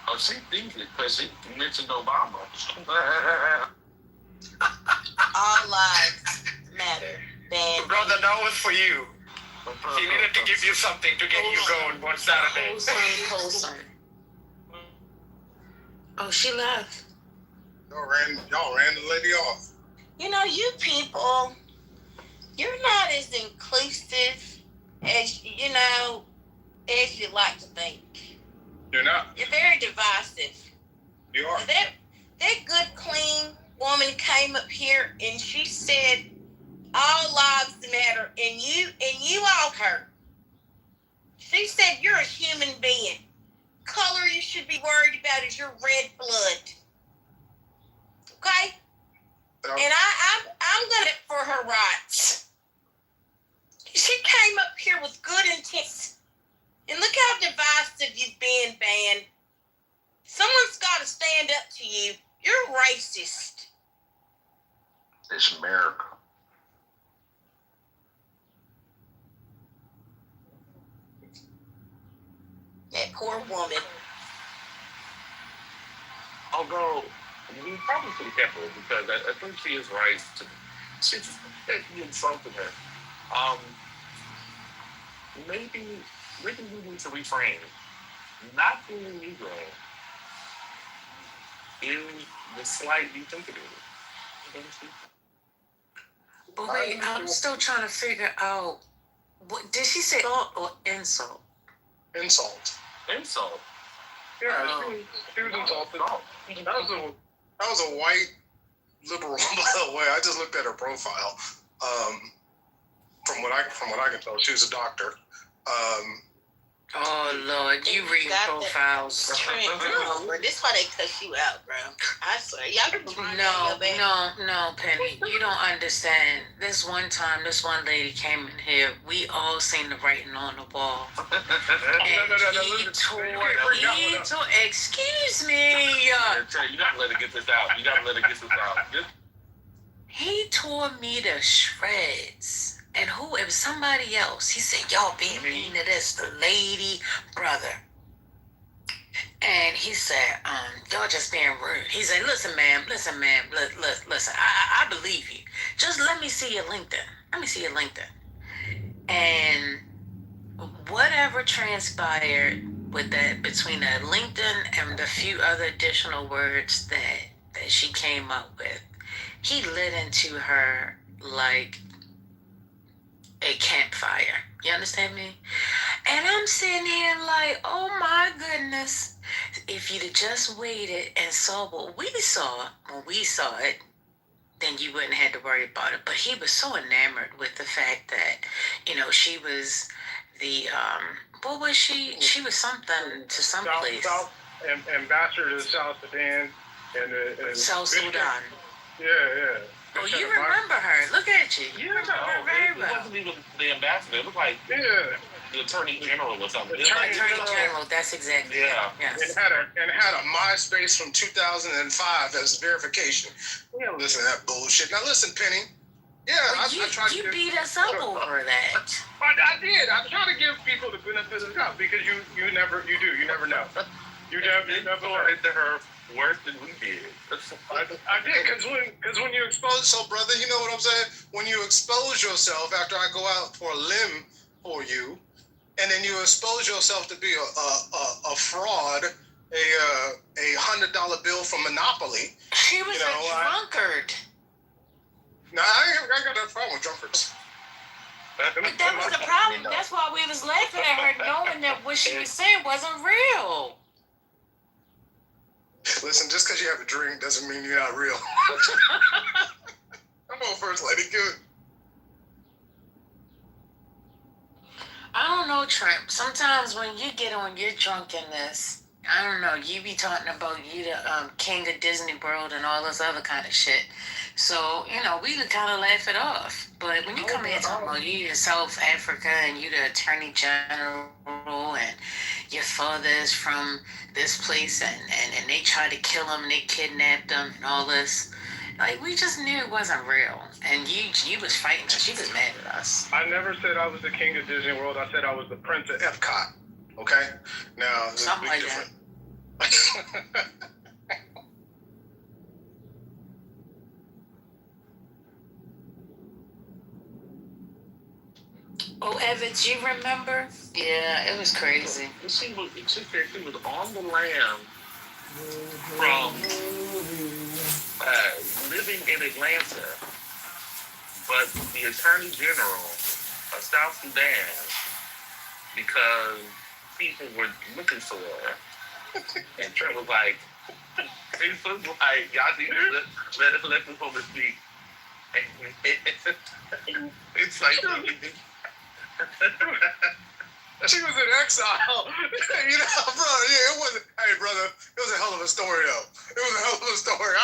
Oh, she thinks it because she mentioned Obama. All lives matter. Brother, that was for you. She needed to give you something to get you going one Saturday. Wholesome. Oh, she left. Y'all ran the lady off. You know, you people, you're not as inclusive as as you like to think. You're not. You're very divisive. You are. That good, clean woman came up here and she said, all lives matter, and you all her. It's America. That poor woman. Although we probably should be careful because I think she is right to she's insulted her. Maybe we need to reframe. Not being Negro is the slight you think it is. But wait, I'm still trying to figure out what did she say? Insult or insult? Insult. Insult. Yeah, she was insulted. That was a white liberal, by the way. I just looked at her profile. From what I can tell, she was a doctor. Oh Lord, you read profiles. This why they cuss you out, bro. I swear, y'all can No, Penny, you don't understand. This one time, this one lady came in here. We all seen the writing on the wall. And he tore. Excuse me. You gotta let her get this out. He tore me to shreds. And who? It was somebody else. He said, y'all being mean to this, the lady, brother. And he said, y'all just being rude. He said, listen, ma'am, listen, I believe you. Just let me see your LinkedIn. And whatever transpired with that, between that LinkedIn and the few other additional words that she came up with, he lit into her like a campfire. You understand me? And I'm sitting here like, oh my goodness. If you'd have just waited and saw what we saw when we saw it, then you wouldn't have to worry about it. But he was so enamored with the fact that, she was the, what was she? She was something to some place. Ambassador to South Sudan and South Sudan. Yeah. Oh, you remember her. Look at you. You remember her very well. It wasn't even the ambassador. It looked like the attorney general or something. Attorney General, that's exactly it. Yes. And had a MySpace from 2005 as verification. We don't listen to that bullshit. Now listen, Penny. Yeah, I tried to beat us up over that. I did. I try to give people the benefit of the doubt because you never know. You never went to her worse than we did. I did, because when you expose, so brother, you know what I'm saying? When you expose yourself after I go out for a limb for you, and then you expose yourself to be a fraud, a $100 bill from Monopoly. She was a drunkard. No, I ain't got that problem with drunkards. But that was the problem. That's why we was laughing at her, knowing that what she was saying wasn't real. Listen, just because you have a drink doesn't mean you're not real. Come on, First Lady, good. I don't know, Trent. Sometimes when you get on your drunkenness, I don't know, you be talking about you the king of Disney World and all this other kind of shit. So, we could kind of laugh it off. But when you come here talking about you in South Africa and you the attorney general and your father is from this place and they tried to kill him and they kidnapped him and all this. Like, we just knew it wasn't real. And you was fighting us. She was mad at us. I never said I was the king of Disney World. I said I was the prince of Epcot. Okay? Now, it's something like different. That. Oh, Evans, you remember? Yeah, it was crazy. She was on the lam from living in Atlanta, but the Attorney General of South Sudan, because people were looking for her, and Trent was like, y'all need to let this woman speak. It's like, she was in exile. Bro, yeah, it wasn't. Hey, brother, it was a hell of a story, though. It was a hell of a story.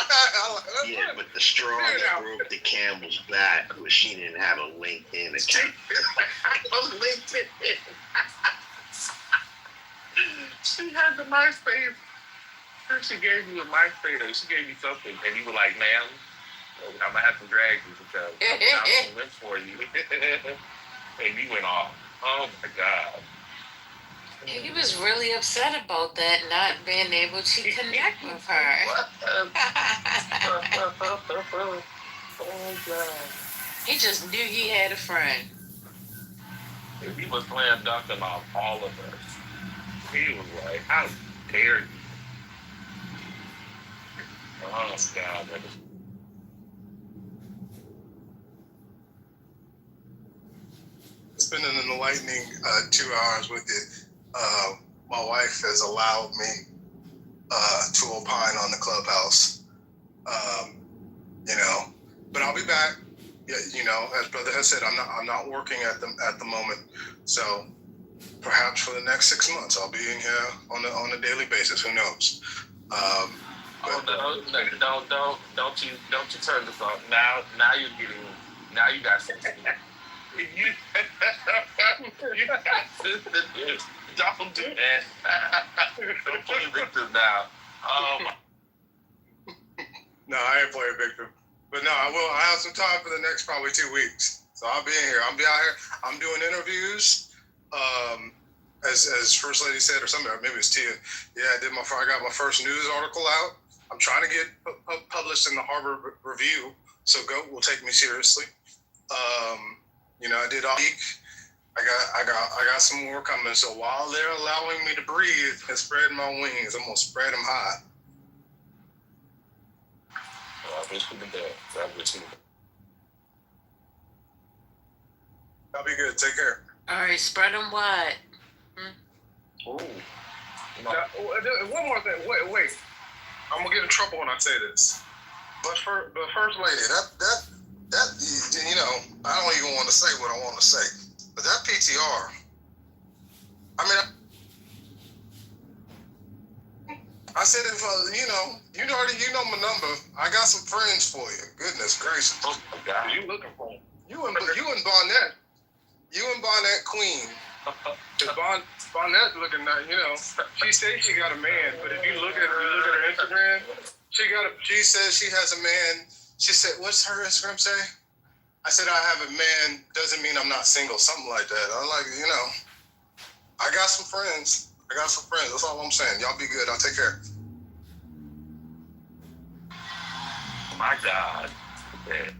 Yeah, but the straw that broke the camel's back was she didn't have a LinkedIn account. She had the MySpace. She gave you a MySpace. She gave you something, and you were like, "Ma'am, I'm gonna have to drag you because I went for you. And you went off. Oh my God. He was really upset about that, not being able to connect with her. Oh God. He just knew he had a friend. If he was playing Duncan off all of us, he was like, how dare you? Oh God. It's been an enlightening 2 hours with you. My wife has allowed me to opine on the clubhouse. But I'll be back. Yeah, as brother has said, I'm not working at the moment. So perhaps for the next 6 months, I'll be in here on a daily basis. Who knows? Don't you turn this off. Now you got something. You got something. Don't do that. Don't play victim now. No, I ain't playing victim. But no, I will. I have some time for the next probably 2 weeks. So I'll be in here. I'll be out here. I'm doing interviews. As First Lady said, or something, maybe it's Tia. Yeah, I got my first news article out. I'm trying to get published in the Harvard Review, so GOAT will take me seriously. I did all week. I got some more coming. So while they're allowing me to breathe and spread my wings, I'm gonna spread them high. I wish you the best. Y'all be good. Take care. All right, spread them wide. Ooh. One more thing. Wait. I'm gonna get in trouble when I say this. But First Lady, that I don't even want to say what I want to say. But that PTR, I said if you know my number, I got some friends for you. Goodness gracious. Oh my God. You looking for them? You and Bonnet. You and Bonnet Queen. Bonnet looking nice, she says she got a man, but if you look at her Instagram, she says she has a man. She said, what's her Instagram say? I said, I have a man, doesn't mean I'm not single, something like that. I'm like, I got some friends. That's all I'm saying. Y'all be good. I'll take care. My God. Yeah.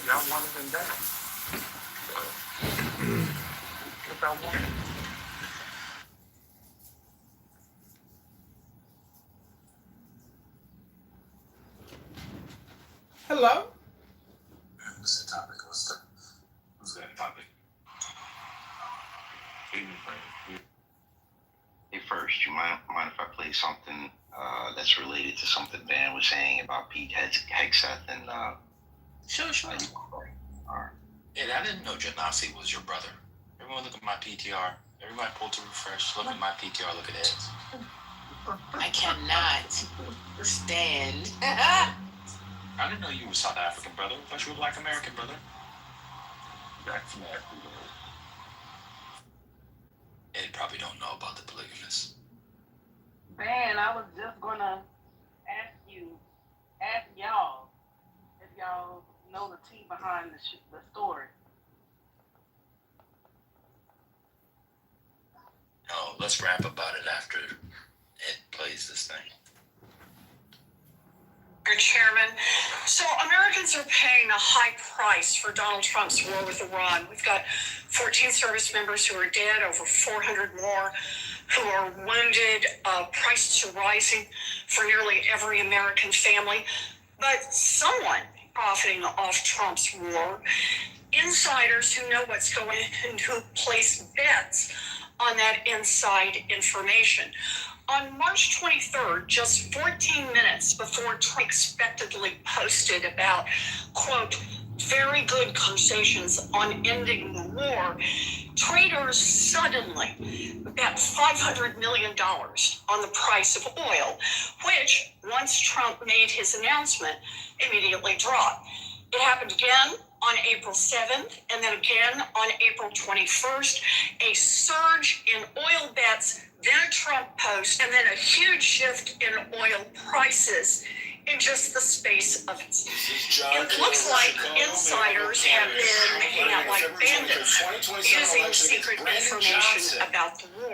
Y'all wanted them back. What y'all wanted? Hello? What's the topic? What's that topic? Hey, first, you mind if I play something that's related to something Van was saying about Pete Hegseth and Sure. All right. Yeah, I didn't know Janasi was your brother. Everyone look at my PTR. Everybody pull to refresh. Look at my PTR. Look at Ed's. I cannot stand. I didn't know you were South African, brother. I thought you were Black American, brother. Black American. Ed probably don't know about the polygamous. Man, I was just gonna ask y'all if y'all know the tea behind the story. No, let's rap about it after Ed plays. raise this thing. Chairman. So Americans are paying a high price for Donald Trump's war with Iran. We've got 14 service members who are dead, over 400 more who are wounded. Prices are rising for nearly every American family. But someone profiting off Trump's war, insiders who know what's going on and who place bets on that inside information. On March 23rd, just 14 minutes before Trump expectedly posted about, quote, very good conversations on ending the war, traders suddenly bet $500 million on the price of oil, which, once Trump made his announcement, immediately dropped. It happened again on April 7th, and then again on April 21st, a surge in oil bets, then a Trump post, and then a huge shift in oil prices in just the space of it. It looks like insiders have been making out like bandits, using secret information about the war.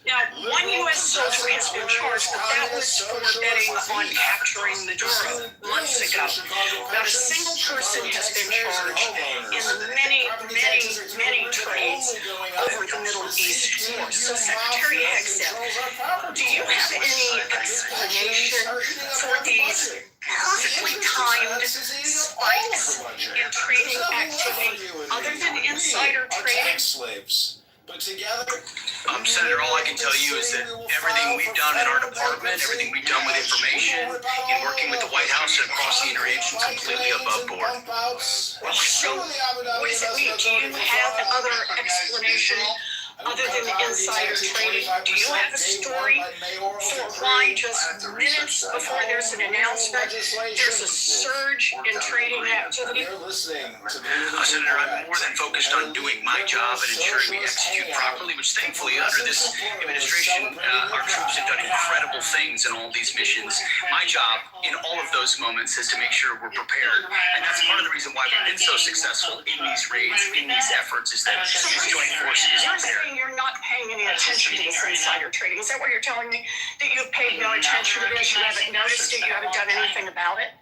Now, one U.S. soldier has been charged, but that was for betting on capturing Maduro months ago. Not a single person has been charged in the many trades over the Middle East war. So, Secretary Hegseth, do you have any explanation for these perfectly timed spikes in trading activity other than insider trading? Senator, all I can tell you is that everything we've done in our department, everything we've done with information, in working with the White House and across the interagency, completely above board. Well, so what does it mean? Do you have another explanation other than insider trading? Do you have a story for why just minutes before there's an announcement, there's a surge in trading activity? Senator, I'm more than focused on doing my job and ensuring we execute properly, which thankfully under this administration, our troops have done incredible things in all these missions. My job in all of those moments is to make sure we're prepared. And that's part of the reason why we've been so successful in these raids, in these efforts, is that this joint force is prepared. You're not paying any attention to this insider trading. Is that what you're telling me? That you've paid no attention to this? You haven't noticed it? You haven't done anything about it?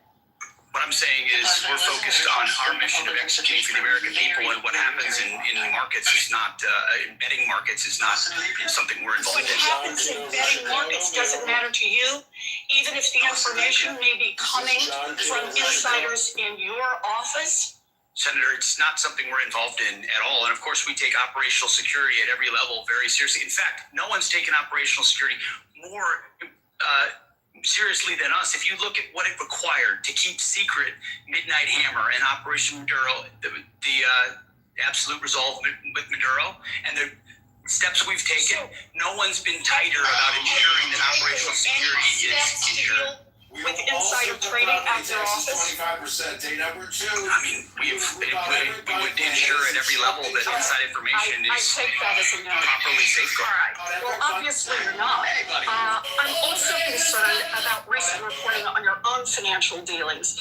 What I'm saying is we're focused on our mission of executing for the American people, and what happens in markets is not, in betting markets is not something we're involved in. What happens in betting markets doesn't matter to you, even if the information may be coming from insiders in your office? Senator, it's not something we're involved in at all. And of course, we take operational security at every level very seriously. In fact, no one's taken operational security more seriously than us. If you look at what it required to keep secret Midnight Hammer and Operation Maduro, the absolute resolve with Maduro, and the steps we've taken, no one's been tighter about ensuring that operational security is ensured. With insider trading at their office? I mean, we would ensure at every level that inside information I is take that as a no. properly safeguarded. All right. Well, obviously you're not. I'm also concerned about recent reporting on your own financial dealings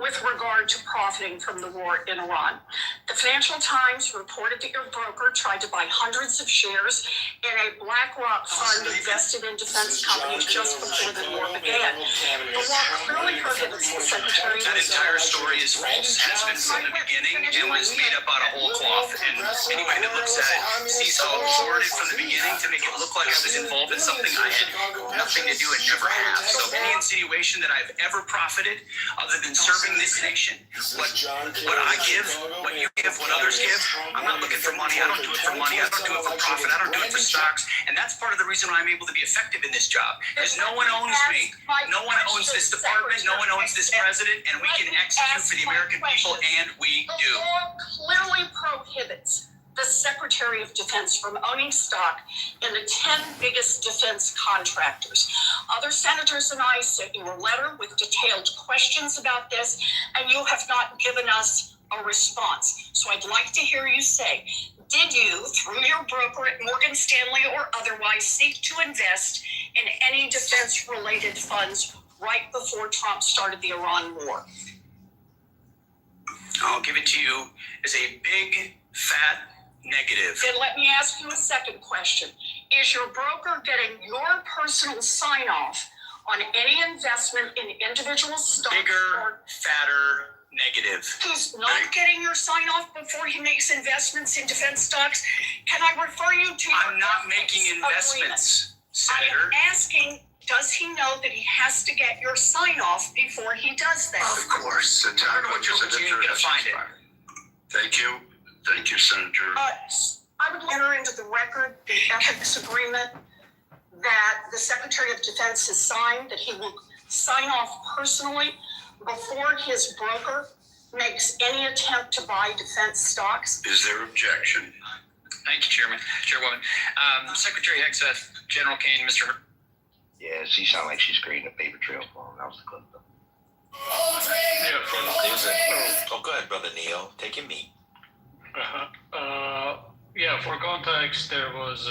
with regard to profiting from the war in Iran. The Financial Times reported that your broker tried to buy hundreds of shares in a BlackRock fund invested in defense companies just before the war began. The law clearly prohibits the Secretary. That entire story is false, has been from the beginning, and was made up out of whole cloth. And anybody that looks at it sees how it was worded from the beginning to make it look like I was involved in something I had nothing to do and never have. So any insinuation that I've ever profited, other than serving this nation, what I give, what you give, what others give, I'm not looking for money. I don't do it for money. I don't do it for profit. I don't do it for stocks. And that's part of the reason why I'm able to be effective in this job. Because no one owns me. No one owns this department. No one owns this president. And we can execute for the American people, and we do. The law clearly prohibits the Secretary of Defense from owning stock in the 10 biggest defense contractors. Other senators and I sent you a letter with detailed questions about this, and you have not given us a response. So I'd like to hear you say, did you, through your broker at Morgan Stanley or otherwise, seek to invest in any defense-related funds right before Trump started the Iran war? I'll give it to you as a big, fat Negative. Then let me ask you a second question. Is your broker getting your personal sign-off on any investment in individual stocks? Bigger, fatter, negative. Who's not getting your sign-off before he makes investments in defense stocks? Can I refer you to your I'm not making investments, Senator. I am asking, does he know that he has to get your sign-off before he does that? Of course. The time when you ain't gonna find it. Thank you. Thank you, Senator. I would enter into the record the ethics agreement that the Secretary of Defense has signed, that he will sign off personally before his broker makes any attempt to buy defense stocks. Is there objection? Thank you, Chairwoman. Secretary Hexeth, General Kane, Mr. Yeah, she sounded like she's creating a paper trail for him. That was the clip, though. Oh, go ahead, Brother Neil. Take your meat. Yeah, for context, there was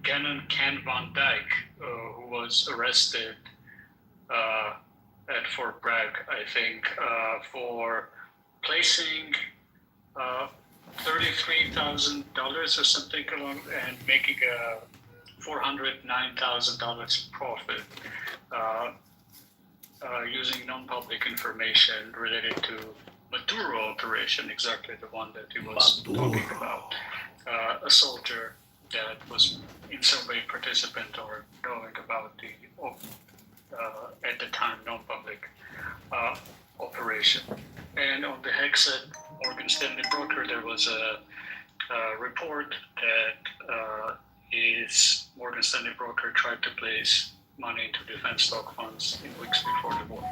Gannon Ken Van Dyke who was arrested at Fort Bragg, I think, for placing $33,000 or something along and making a $409,000 profit using non-public information related to Maduro operation, exactly the one that he was talking about. A soldier that was in some way participant or knowing about the at the time non-public operation. And on the Hexet Morgan Stanley broker, there was a report that his Morgan Stanley broker tried to place money into defense stock funds in weeks before the war.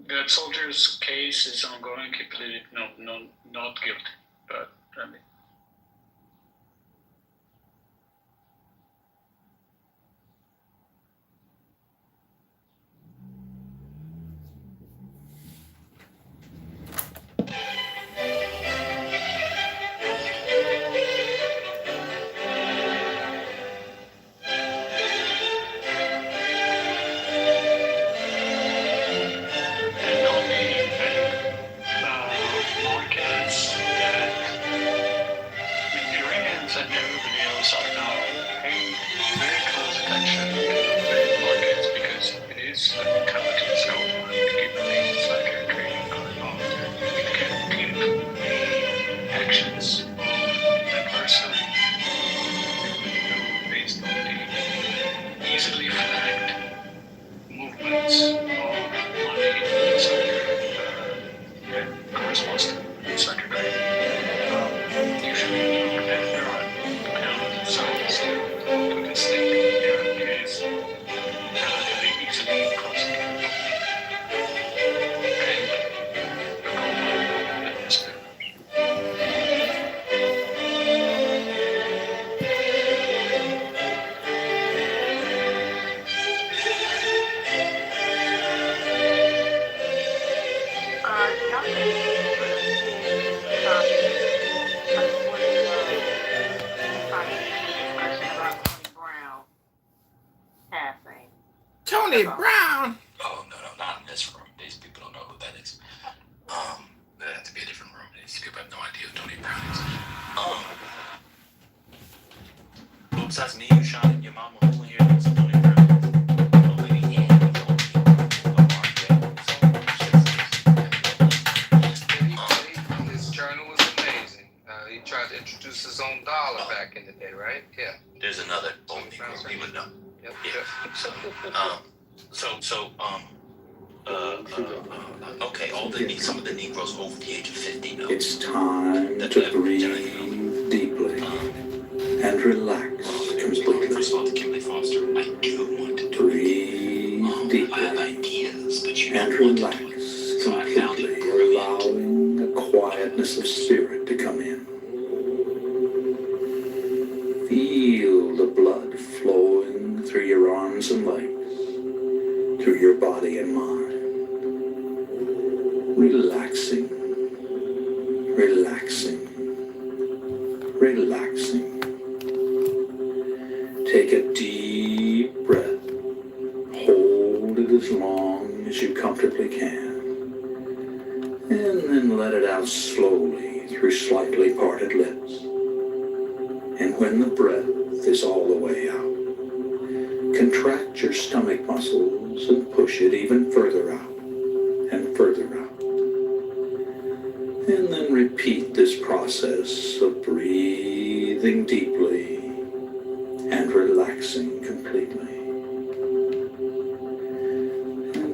That soldier's case is ongoing. He pleaded not guilty, but I mean. Tony Brown. Oh no, not in this room. These people don't know who that is. That has to be a different room. These people have no idea who Tony Brown is. Oops, that's me, you Sean, and your mama who here knows who Tony Brown is. Oh, baby, yeah, His journal was amazing. He tried to introduce his own dollar back in the day, right? Yeah. There's another old Negro. He would know. Yep. Yeah. Okay, some of the Negroes over the age of 50 know. It's time to breathe deeply and relax completely. First of all, to Kimberly Foster, I do want to breathe deeply I have ideas, but you and don't want relax to do it. So I found it completely, brilliant. allowing a quietness of spirit to come in. Feel the blood flowing through your arms and legs, through your body and mind. Relaxing, relaxing, relaxing. Take a deep breath. Hold it as long long as you comfortably can. And then let it out slowly through slightly parted lips. And when the breath is all the way out, contract your stomach muscles and push it even further out and further out. And then repeat this process of breathing deeply and relaxing completely.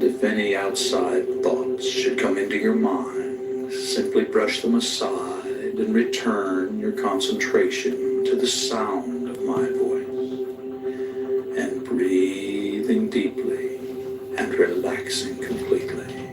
And if any outside thoughts should come into your mind, simply brush them aside and return your concentration to the sound of my voice and breathing deeply and relaxing completely.